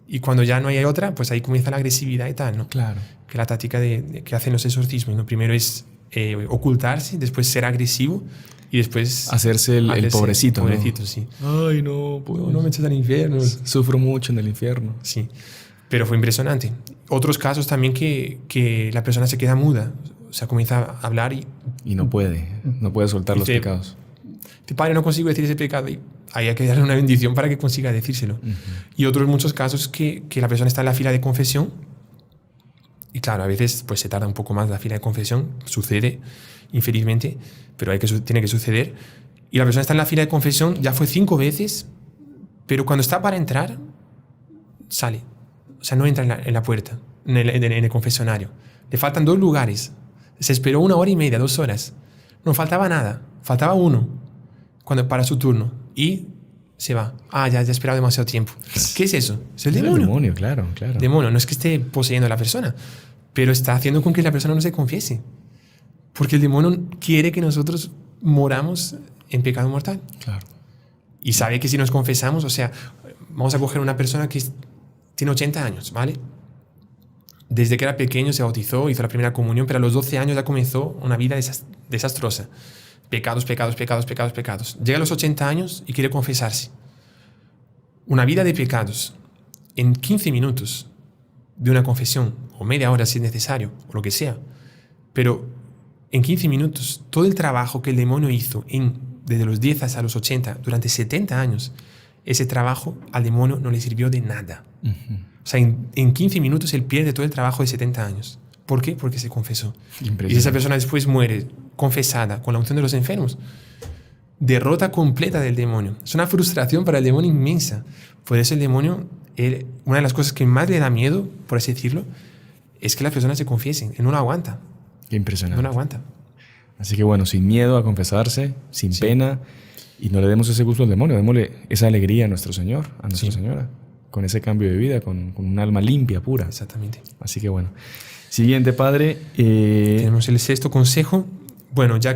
Y cuando ya no hay otra, pues ahí comienza la agresividad y tal, ¿no? Claro. Que la táctica que hacen los exorcismos, ¿no? Primero es ocultarse, después ser agresivo y después... Hacerse el pobrecito, ¿no? Pobrecito, sí. Ay, no, pues, no me eches al infierno. Sufro mucho en el infierno. Sí, pero fue impresionante. Otros casos también que la persona se queda muda, o sea, comienza a hablar y no puede soltar los pecados. Padre, no consigo decir ese pecado. Y ahí hay que darle una bendición para que consiga decírselo. Y otros muchos casos que la persona está en la fila de confesión y claro, a veces pues se tarda un poco más la fila de confesión, sucede infelizmente, pero tiene que suceder. Y la persona está en la fila de confesión, ya fue 5 veces, pero cuando está para entrar, sale. O sea, no entra en la puerta, en el confesionario. Le faltan 2 lugares. Se esperó 1 hora y media, 2 horas. No faltaba nada, faltaba 1 para su turno. Y se va. Ya he esperado demasiado tiempo. ¿Qué es eso? Es el demonio. El demonio, claro. Demonio, no es que esté poseyendo a la persona, pero está haciendo con que la persona no se confiese. Porque el demonio quiere que nosotros moramos en pecado mortal. Claro. Y sabe que si nos confesamos, o sea, vamos a coger una persona que tiene 80 años, ¿vale? Desde que era pequeño se bautizó, hizo la primera comunión, pero a los 12 años ya comenzó una vida desastrosa. Pecados. Llega a los 80 años y quiere confesarse. Una vida de pecados en 15 minutos de una confesión, o media hora si es necesario, o lo que sea. Pero en 15 minutos, todo el trabajo que el demonio hizo desde los 10 hasta los 80, durante 70 años, ese trabajo al demonio no le sirvió de nada. O sea, en 15 minutos él pierde todo el trabajo de 70 años. ¿Por qué? Porque se confesó. Y si esa persona después muere confesada con la unción de los enfermos, derrota completa del demonio. Es una frustración para el demonio inmensa. Por eso el demonio, una de las cosas que más le da miedo, por así decirlo, es que las personas se confiesen. Él no lo aguanta. Qué impresionante. No lo aguanta. Así que bueno, sin miedo a confesarse, sin pena, y no le demos ese gusto al demonio, démosle esa alegría a nuestro Señor, a Nuestra Señora, con ese cambio de vida, con un alma limpia, pura. Exactamente. Así que bueno. Siguiente, Padre. Tenemos el sexto consejo. Bueno, ya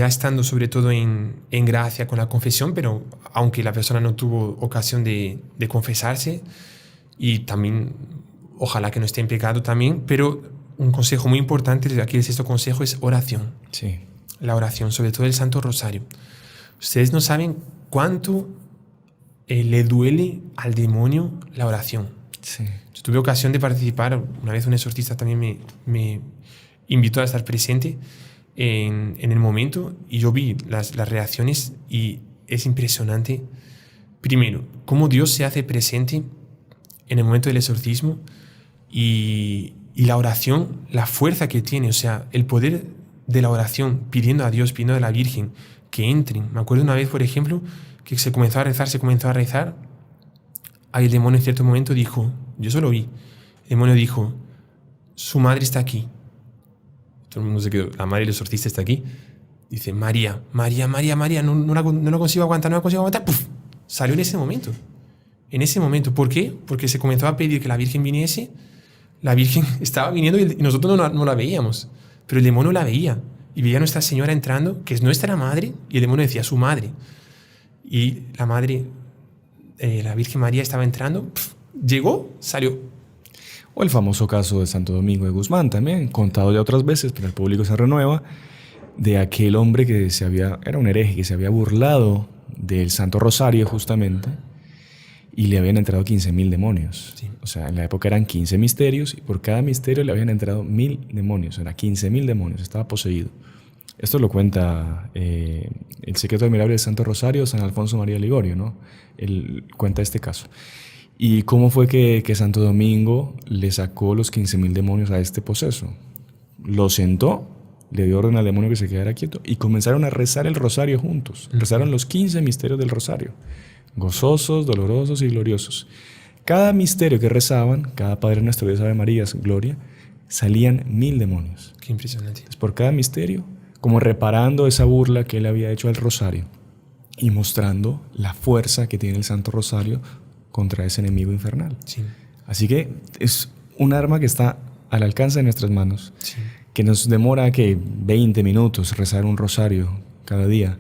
estando sobre todo en gracia con la confesión, pero aunque la persona no tuvo ocasión de confesarse, y también ojalá que no esté en pecado también, pero un consejo muy importante, aquí el sexto consejo, es oración. Sí. La oración, sobre todo el Santo Rosario. Ustedes no saben cuánto le duele al demonio la oración. Sí. Yo tuve ocasión de participar, una vez un exorcista también me invitó a estar presente en el momento, y yo vi las reacciones, y es impresionante, primero, cómo Dios se hace presente en el momento del exorcismo, y la oración, la fuerza que tiene, o sea, el poder de la oración, pidiendo a Dios, pidiendo a la Virgen que entren. Me acuerdo una vez, por ejemplo, que se comenzó a rezar, ahí el demonio en cierto momento dijo, yo solo vi, el demonio dijo, su madre está aquí. Todo el mundo se quedó, la madre del exorcista está aquí. Dice, María, no la consigo aguantar, ¡puf! Salió en ese momento. En ese momento. ¿Por qué? Porque se comenzó a pedir que la Virgen viniese. La Virgen estaba viniendo y nosotros no la veíamos. Pero el demonio la veía. Y veía a Nuestra Señora entrando, que es nuestra madre, y el demonio decía, su madre. Y la madre, la Virgen María estaba entrando, llegó, salió. O el famoso caso de Santo Domingo de Guzmán también, contado ya otras veces, pero el público se renueva, de aquel hombre que era un hereje, que se había burlado del Santo Rosario justamente, y le habían entrado 15.000 demonios. Sí. O sea, en la época eran 15 misterios, y por cada misterio le habían entrado 1.000 demonios, eran 15.000 demonios, estaba poseído. Esto lo cuenta El secreto admirable del Santo Rosario, San Alfonso María Ligorio, ¿no? Él cuenta este caso. ¿Y cómo fue que Santo Domingo le sacó los 15.000 demonios a este poseso? Lo sentó, le dio orden al demonio que se quedara quieto, y comenzaron a rezar el rosario juntos. Rezaron los 15 misterios del rosario, gozosos, dolorosos y gloriosos. Cada misterio que rezaban, cada Padre Nuestro, Dios, Ave María, Gloria, salían 1.000 demonios. Qué impresionante. Entonces, por cada misterio, como reparando esa burla que él había hecho al rosario y mostrando la fuerza que tiene el Santo Rosario contra ese enemigo infernal. Sí. Así que es un arma que está al alcance de nuestras manos, Sí. que nos demora, ¿qué? 20 minutos rezar un rosario cada día.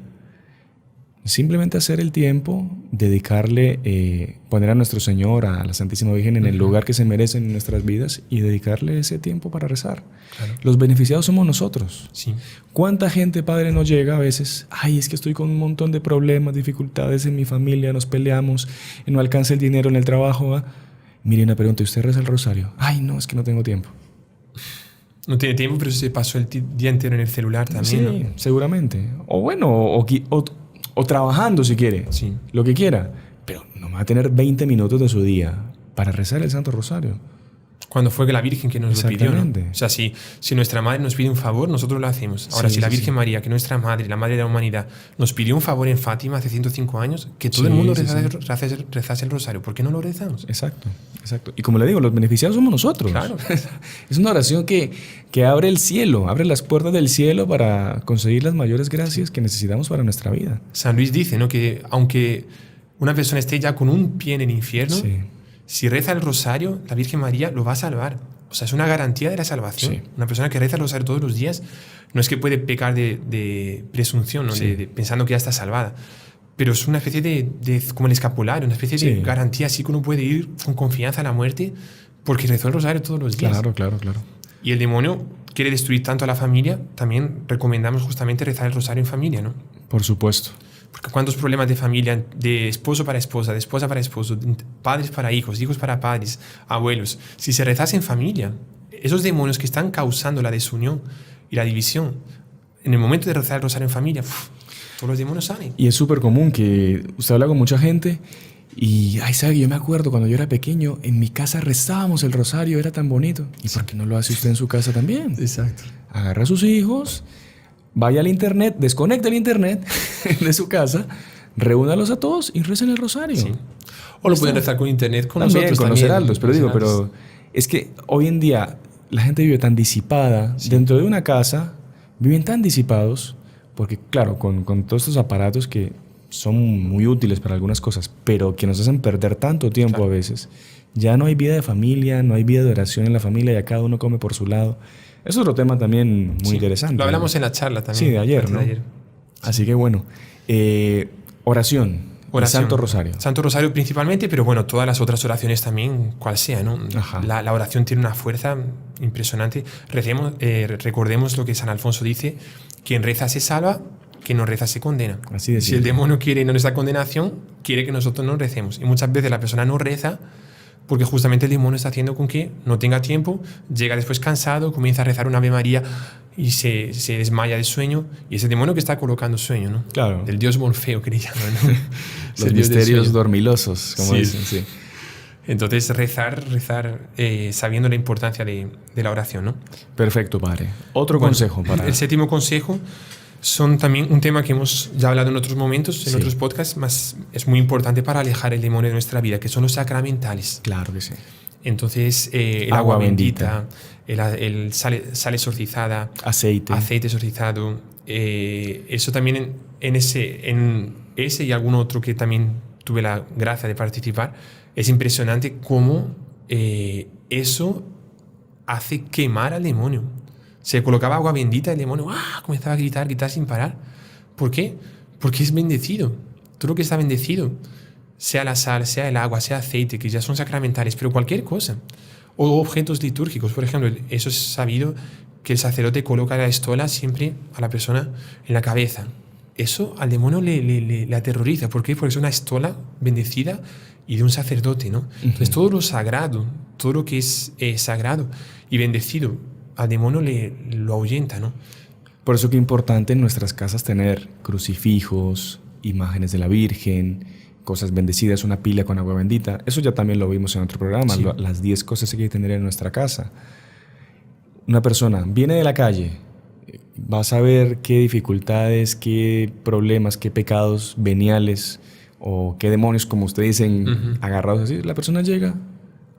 Simplemente hacer el tiempo, dedicarle, poner a nuestro Señor, a la Santísima Virgen en el lugar que se merecen en nuestras vidas, y dedicarle ese tiempo para rezar. Claro. Los beneficiados somos nosotros. Sí. ¿Cuánta gente, Padre, nos llega a veces? Ay, es que estoy con un montón de problemas, dificultades en mi familia, nos peleamos, no alcanza el dinero en el trabajo. ¿Va? Mire, una pregunta, ¿usted reza el rosario? Ay, no, es que no tengo tiempo. No tiene tiempo, pero se pasó el día entero en el celular también. Sí, ¿no? seguramente. O bueno, o trabajando si quiere, Sí. lo que quiera. Pero no va a tener 20 minutos de su día para rezar el Santo Rosario. Cuando fue que la Virgen que nos lo pidió, ¿no? Exactamente. O sea, si nuestra madre nos pide un favor, nosotros lo hacemos. Ahora, Sí, si la sí, Virgen sí. María, que nuestra madre, la madre de la humanidad, nos pidió un favor en Fátima hace 105 años, que todo Sí, el mundo sí, rezase el rosario, ¿por qué no lo rezamos? Exacto, exacto. Y como le digo, los beneficiados somos nosotros. Claro. Es una oración que abre el cielo, abre las puertas del cielo para conseguir las mayores gracias que necesitamos para nuestra vida. San Luis dice, ¿no?, que aunque una persona esté ya con un pie en el infierno, Sí. si reza el rosario, la Virgen María lo va a salvar. O sea, es una garantía de la salvación. Sí. Una persona que reza el rosario todos los días no es que puede pecar de presunción, ¿no? Sí. Pensando que ya está salvada. Pero es una especie de como el escapulario, una especie de Sí. garantía, así que uno puede ir con confianza a la muerte porque rezó el rosario todos los días. Claro, claro, claro. Y el demonio quiere destruir tanto a la familia, también recomendamos justamente rezar el rosario en familia, ¿no? Por supuesto. Porque cuántos problemas de familia, de esposo para esposa, de esposa para esposo, de padres para hijos, hijos para padres, abuelos. Si se rezase en familia, esos demonios que están causando la desunión y la división en el momento de rezar el rosario en familia, todos los demonios salen. Y es súper común que usted habla con mucha gente y, ay, sabe, yo me acuerdo cuando yo era pequeño, en mi casa rezábamos el rosario, era tan bonito. ¿Y por qué no lo hace usted en su casa también? Exacto. Agarra a sus hijos, vaya al internet, desconecta el internet de su casa, reúnalos a todos y recen el rosario. Sí. O lo pueden rezar con internet con también, nosotros con también. los heraldos, pero es que hoy en día la gente vive tan disipada. Dentro de una casa viven tan disipados porque, claro, con todos estos aparatos que son muy útiles para algunas cosas, pero que nos hacen perder tanto tiempo a veces. Ya no hay vida de familia, no hay vida de oración en la familia, ya cada uno come por su lado. Es otro tema también muy interesante. Lo hablamos en la charla también. Sí, de ayer, ¿no? Así que bueno, oración. El Santo Rosario. Santo Rosario principalmente, pero bueno, todas las otras oraciones también, cual sea, ¿no? La oración tiene una fuerza impresionante. Recordemos lo que San Alfonso dice: quien reza se salva, quien no reza se condena. Así de si el demonio quiere nuestra condenación, quiere que nosotros no recemos. Y muchas veces la persona no reza porque justamente el demonio está haciendo con que no tenga tiempo, llega después cansado, comienza a rezar una Ave María y se desmaya de sueño. Y es el demonio que está colocando sueño, ¿no? Claro. El dios Morfeo, que le llaman, ¿no? Los misterios dormilosos, como dicen, sí. Entonces, rezar sabiendo la importancia de la oración, ¿no? Perfecto, padre. Otro consejo para... El séptimo consejo son también un tema que hemos ya hablado en otros momentos, en otros podcasts, más es muy importante para alejar el demonio de nuestra vida, que son los sacramentales. Claro que sí. Entonces, el agua bendita, el sal exorcizada, aceite exorcizado, eso también en ese y algún otro que también tuve la gracia de participar, es impresionante cómo eso hace quemar al demonio. Se colocaba agua bendita, el demonio comenzaba a gritar sin parar. ¿Por qué? Porque es bendecido. Todo lo que está bendecido, sea la sal, sea el agua, sea aceite, que ya son sacramentales, pero cualquier cosa. O objetos litúrgicos, por ejemplo, eso es sabido que el sacerdote coloca la estola siempre a la persona en la cabeza. Eso al demonio le aterroriza. ¿Por qué? Porque es una estola bendecida y de un sacerdote, ¿no? Entonces todo lo sagrado, todo lo que es sagrado y bendecido, al demonio lo ahuyenta, ¿no? Por eso que es importante en nuestras casas tener crucifijos, imágenes de la Virgen, cosas bendecidas, una pila con agua bendita. Eso ya también lo vimos en otro programa, las 10 cosas que hay que tener en nuestra casa. Una persona viene de la calle, va a saber qué dificultades, qué problemas, qué pecados veniales o qué demonios, como ustedes dicen, agarrados así. La persona llega,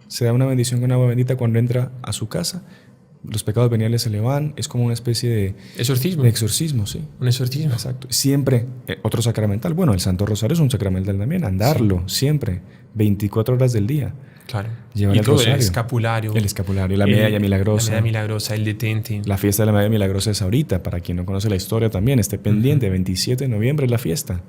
se da una bendición con agua bendita cuando entra a su casa. Los pecados veniales se le van, es como una especie de exorcismo. De exorcismo, sí. Un exorcismo. Exacto. Siempre, otro sacramental. Bueno, el Santo Rosario es un sacramental también. Andarlo, siempre, 24 horas del día. Claro. Llevar y el todo rosario. El escapulario, la medalla milagrosa. La medalla milagrosa, el detente. La fiesta de la medalla milagrosa es ahorita, para quien no conoce la historia también, esté pendiente, 27 de noviembre es la fiesta,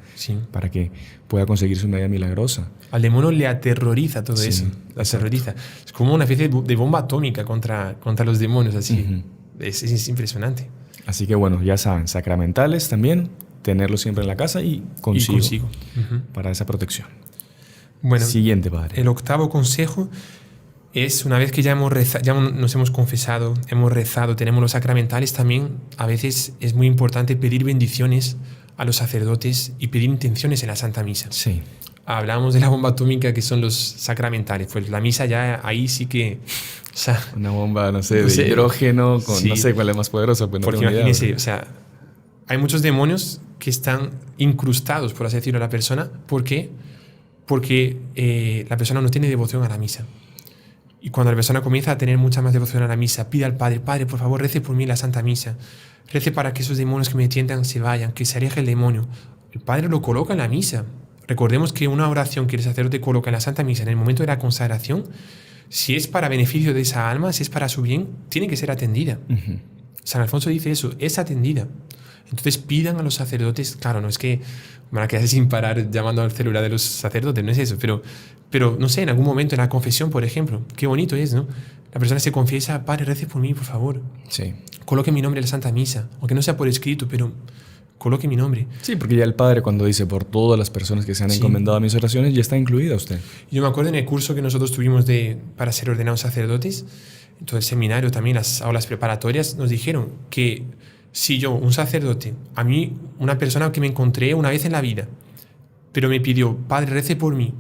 para que pueda conseguir su medalla milagrosa. Al demonio le aterroriza todo eso, le aterroriza. Es como una especie de bomba atómica contra los demonios, así. Es impresionante. Así que bueno, ya saben, sacramentales también, tenerlos siempre en la casa y consigo. Para esa protección. Bueno, siguiente, padre. El octavo consejo es, una vez que ya nos hemos confesado, hemos rezado, tenemos los sacramentales, también a veces es muy importante pedir bendiciones a los sacerdotes y pedir intenciones en la Santa Misa. Sí. Hablamos de la bomba atómica, que son los sacramentales. Pues la misa ya ahí sí que... O sea, una bomba, no sé, de hidrógeno, con no sé cuál es más poderosa. Pues no porque imagínense, o sea, hay muchos demonios que están incrustados, por así decirlo, a la persona. ¿Por qué? Porque la persona no tiene devoción a la misa. Y cuando la persona comienza a tener mucha más devoción a la misa, pide al Padre: Padre, por favor, rece por mí la Santa Misa. Rece para que esos demonios que me tientan se vayan, que se aleje el demonio. El Padre lo coloca en la misa. Recordemos que una oración que el sacerdote coloca en la Santa Misa en el momento de la consagración, si es para beneficio de esa alma, si es para su bien, tiene que ser atendida. San Alfonso dice eso, es atendida. Entonces pidan a los sacerdotes, claro, no es que van a quedarse sin parar llamando al celular de los sacerdotes, no es eso, pero no sé, en algún momento en la confesión, por ejemplo, qué bonito es, ¿no? La persona se confiesa: Padre, rece por mí, por favor. Sí. Coloque mi nombre en la Santa Misa, aunque no sea por escrito, pero coloque mi nombre. Sí, porque ya el Padre, cuando dice por todas las personas que se han encomendado a mis oraciones, ya está incluida usted. Yo me acuerdo en el curso que nosotros tuvimos para ser ordenados sacerdotes, en todo el seminario también, las aulas preparatorias, nos dijeron que Si yo, un sacerdote, a mí, una persona que me encontré una vez en la vida, pero me pidió, Padre, rece por mí.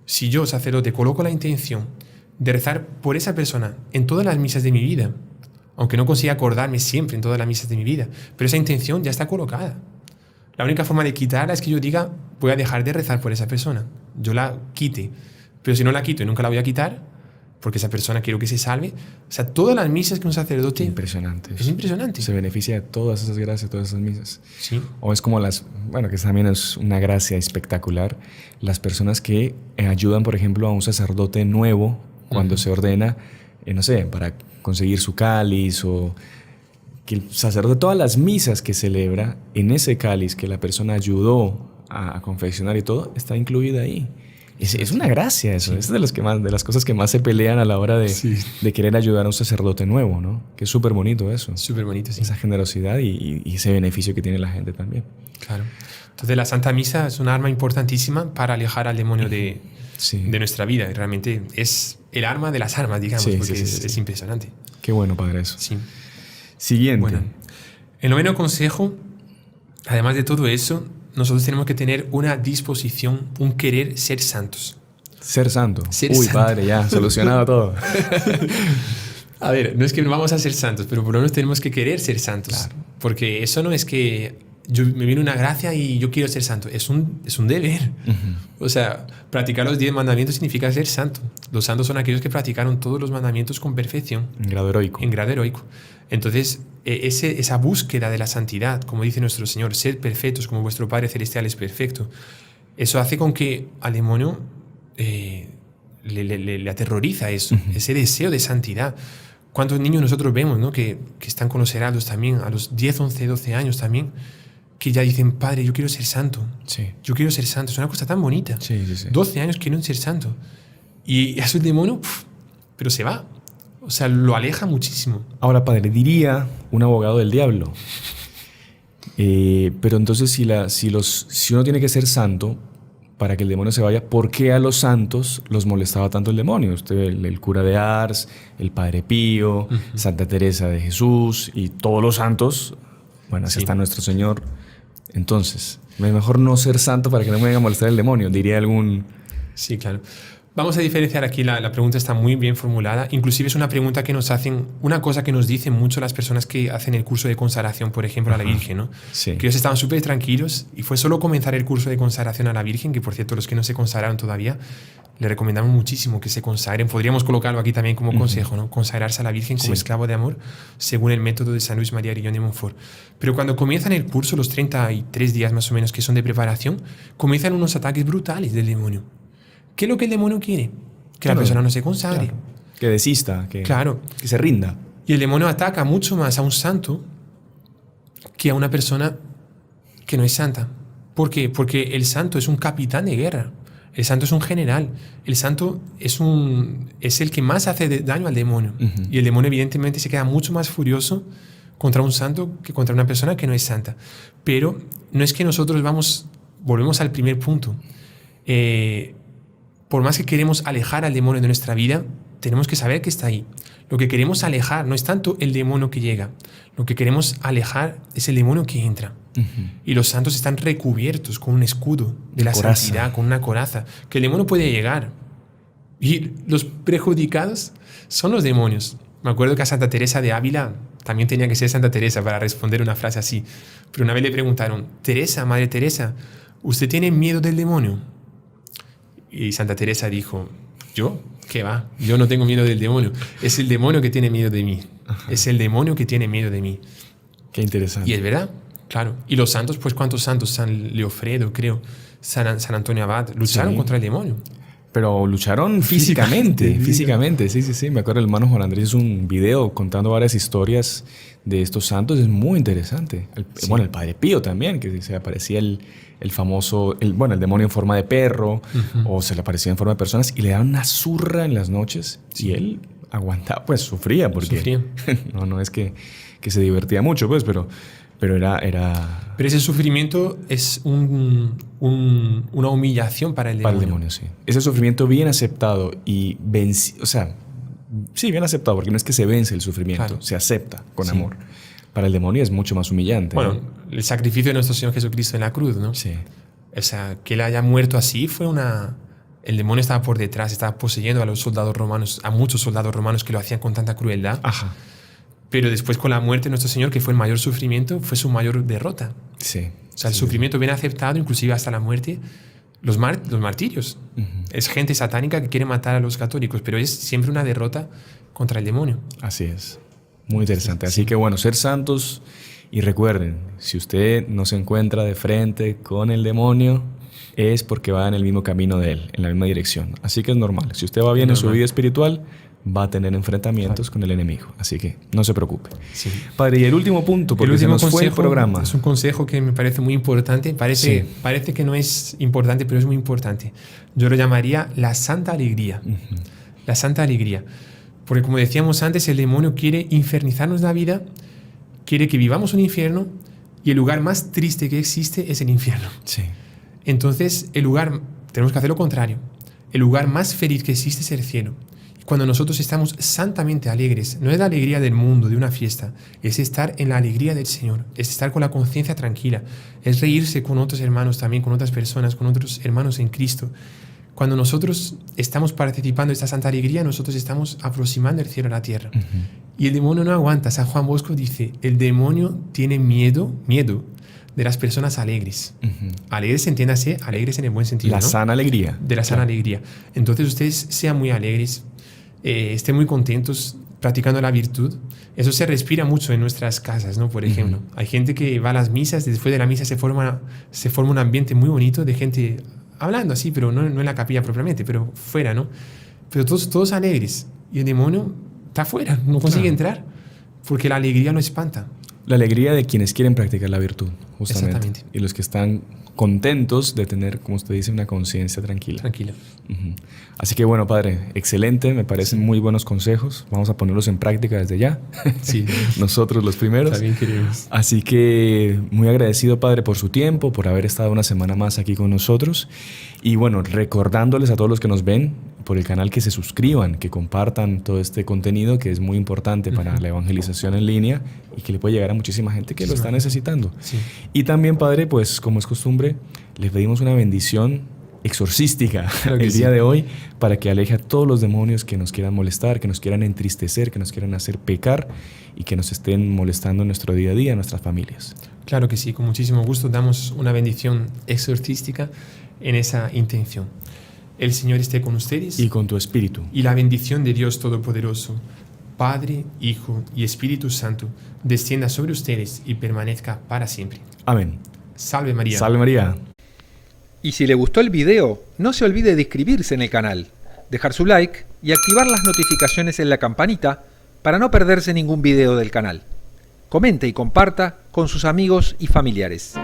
Si yo, sacerdote, coloco la intención de rezar por esa persona en todas las misas de mi vida, aunque no consiga acordarme siempre en todas las misas de mi vida, pero esa intención ya está colocada. La única forma de quitarla es que yo diga, voy a dejar de rezar por esa persona. Yo la quite. Pero si no la quito y nunca la voy a quitar, porque esa persona quiero que se salve. O sea, todas las misas que un sacerdote... Impresionante. Es impresionante. Se beneficia de todas esas gracias, todas esas misas. Sí. O es como bueno, que también es una gracia espectacular, las personas que ayudan, por ejemplo, a un sacerdote nuevo cuando se ordena, no sé, para conseguir su cáliz, o que el sacerdote, todas las misas que celebra, en ese cáliz que la persona ayudó a confeccionar y todo, está incluida ahí. Es una gracia eso. Sí. Es de las cosas que más se pelean a la hora de querer ayudar a un sacerdote nuevo, ¿no? Que es súper bonito eso. Súper bonito, sí. Esa generosidad y ese beneficio que tiene la gente también. Claro. Entonces la Santa Misa es un arma importantísima para alejar al demonio de nuestra vida. Realmente es el arma de las armas, digamos, porque es impresionante. Qué bueno, Padre, eso. Sí. Siguiente. Bueno, el noveno consejo, además de todo eso, nosotros tenemos que tener una disposición, un querer ser santos. Ser santo. Santo. Padre, ya, solucionado todo. A ver, no es que no vamos a ser santos, pero por lo menos tenemos que querer ser santos. Claro. Porque eso no es que me viene una gracia y yo quiero ser santo. Es un deber. O sea, practicar los 10 mandamientos significa ser santo. Los santos son aquellos que practicaron todos los mandamientos con perfección. En grado heroico. En grado heroico. Entonces, esa búsqueda de la santidad, como dice nuestro Señor, sed perfectos como vuestro Padre Celestial es perfecto, eso hace con que al demonio le aterroriza eso, ese deseo de santidad. ¿Cuántos niños nosotros vemos, ¿no? que están con los heraldos también, a los 10, 11, 12 años también, que ya dicen, Padre, yo quiero ser santo. Sí. Yo quiero ser santo. Es una cosa tan bonita. Sí. 12 años quieren ser santo. Y eso el demonio, pero se va. O sea, lo aleja muchísimo. Ahora, Padre, diría un abogado del diablo. Pero entonces, si uno tiene que ser santo para que el demonio se vaya, ¿por qué a los santos los molestaba tanto el demonio? Usted, el cura de Ars, el Padre Pío, Santa Teresa de Jesús y todos los santos. Bueno, así está nuestro Señor. Entonces, es mejor no ser santo para que no me venga a molestar el demonio, diría algún... Sí, claro. Vamos a diferenciar aquí, la pregunta está muy bien formulada. Inclusive es una pregunta que nos hacen, una cosa que nos dicen mucho las personas que hacen el curso de consagración, por ejemplo, a la Virgen, ¿no? Sí. Que ellos estaban súper tranquilos y fue solo comenzar el curso de consagración a la Virgen, que por cierto, los que no se consagraron todavía, le recomendamos muchísimo que se consagren. Podríamos colocarlo aquí también como consejo, ¿no? Consagrarse a la Virgen como esclavo de amor, según el método de San Luis María Grillón de Montfort. Pero cuando comienzan el curso, los 33 días más o menos que son de preparación, comienzan unos ataques brutales del demonio. ¿Qué es lo que el demonio quiere? Que la persona no se consagre. Claro. Que desista, que se rinda. Y el demonio ataca mucho más a un santo que a una persona que no es santa. ¿Por qué? Porque el santo es un capitán de guerra. El santo es un general. El santo es el que más hace daño al demonio. Y el demonio evidentemente se queda mucho más furioso contra un santo que contra una persona que no es santa. Pero no es que nosotros volvemos al primer punto. Por más que queremos alejar al demonio de nuestra vida, tenemos que saber que está ahí. Lo que queremos alejar no es tanto el demonio que llega. Lo que queremos alejar es el demonio que entra. Y los santos están recubiertos con un escudo de la santidad, con una coraza, que el demonio puede llegar. Y los perjudicados son los demonios. Me acuerdo que a Santa Teresa de Ávila, también tenía que ser Santa Teresa para responder una frase así, pero una vez le preguntaron, Teresa, Madre Teresa, ¿usted tiene miedo del demonio? Y Santa Teresa dijo, ¿yo? ¿Qué va? Yo no tengo miedo del demonio. Es el demonio que tiene miedo de mí. Es el demonio que tiene miedo de mí. Qué interesante. Y es verdad, claro. Y los santos, pues ¿cuántos santos? San Leofredo, creo. San Antonio Abad. Lucharon contra el demonio. Pero lucharon físicamente. Sí. Me acuerdo, el hermano Juan Andrés hizo un video contando varias historias de estos santos. Es muy interesante. Bueno, el Padre Pío también, que se aparecía el famoso, el demonio en forma de perro, o se le aparecía en forma de personas, y le daban una zurra en las noches, y él aguantaba, pues sufría, porque no es que se divertía mucho, pues, pero era... Pero ese sufrimiento es una humillación para el demonio. Para el demonio, sí. Ese sufrimiento bien aceptado y bien aceptado, porque no es que se vence el sufrimiento, se acepta con amor. Para el demonio es mucho más humillante. Bueno, ¿no? el sacrificio de nuestro Señor Jesucristo en la cruz, ¿no? Sí. O sea, que él haya muerto así fue una... El demonio estaba por detrás, estaba poseyendo a los soldados romanos, a muchos soldados romanos que lo hacían con tanta crueldad. Ajá. Pero después con la muerte de nuestro Señor, que fue el mayor sufrimiento, fue su mayor derrota. Sí. O sea, el sufrimiento bien aceptado, inclusive hasta la muerte, los martirios. Es gente satánica que quiere matar a los católicos, pero es siempre una derrota contra el demonio. Así es. Muy interesante. Así que bueno, ser santos, y recuerden, si usted no se encuentra de frente con el demonio, es porque va en el mismo camino de él, en la misma dirección. Así que es normal. Si usted va bien en su vida espiritual, va a tener enfrentamientos con el enemigo. Así que no se preocupe. Sí. Padre, y el último punto, porque se nos fue el programa. Es un consejo que me parece muy importante. Parece que no es importante, pero es muy importante. Yo lo llamaría la santa alegría. La santa alegría. Porque como decíamos antes, el demonio quiere infernizarnos la vida, quiere que vivamos un infierno, y el lugar más triste que existe es el infierno. Sí. Entonces, tenemos que hacer lo contrario. El lugar más feliz que existe es el cielo. Y cuando nosotros estamos santamente alegres, no es la alegría del mundo, de una fiesta, es estar en la alegría del Señor, es estar con la conciencia tranquila, es reírse con otros hermanos también, con otras personas, con otros hermanos en Cristo. Cuando nosotros estamos participando de esta santa alegría, nosotros estamos aproximando el cielo a la tierra. Y el demonio no aguanta. San Juan Bosco dice, el demonio tiene miedo de las personas alegres. Alegres, entiéndase, alegres en el buen sentido. La sana alegría. De la sana alegría. Entonces ustedes sean muy alegres, estén muy contentos practicando la virtud. Eso se respira mucho en nuestras casas, ¿no? Por ejemplo, hay gente que va a las misas, después de la misa se forma un ambiente muy bonito de gente hablando así, pero no en la capilla propiamente, pero fuera, ¿no? Pero todos alegres. Y el demonio está fuera, no consigue entrar, porque la alegría lo espanta. La alegría de quienes quieren practicar la virtud, justamente. Exactamente. Y los que están contentos de tener, como usted dice, una conciencia tranquila. Tranquila. Así que bueno, padre, excelente, me parecen muy buenos consejos. Vamos a ponerlos en práctica desde ya. Sí. Nosotros los primeros. También queremos. Así que muy agradecido, padre, por su tiempo, por haber estado una semana más aquí con nosotros. Y bueno, recordándoles a todos los que nos ven por el canal que se suscriban, que compartan todo este contenido que es muy importante para la evangelización en línea y que le puede llegar a muchísima gente que lo está necesitando. Sí. Y también, padre, pues como es costumbre, les pedimos una bendición exorcística el día de hoy para que aleje a todos los demonios que nos quieran molestar, que nos quieran entristecer, que nos quieran hacer pecar y que nos estén molestando en nuestro día a día, en nuestras familias. Claro que sí, con muchísimo gusto damos una bendición exorcística en esa intención. El Señor esté con ustedes. Y con tu espíritu. Y la bendición de Dios Todopoderoso, Padre, Hijo y Espíritu Santo, descienda sobre ustedes y permanezca para siempre. Amén. Salve María. Salve María. Y si le gustó el video, no se olvide de inscribirse en el canal, dejar su like y activar las notificaciones en la campanita para no perderse ningún video del canal. Comente y comparta con sus amigos y familiares.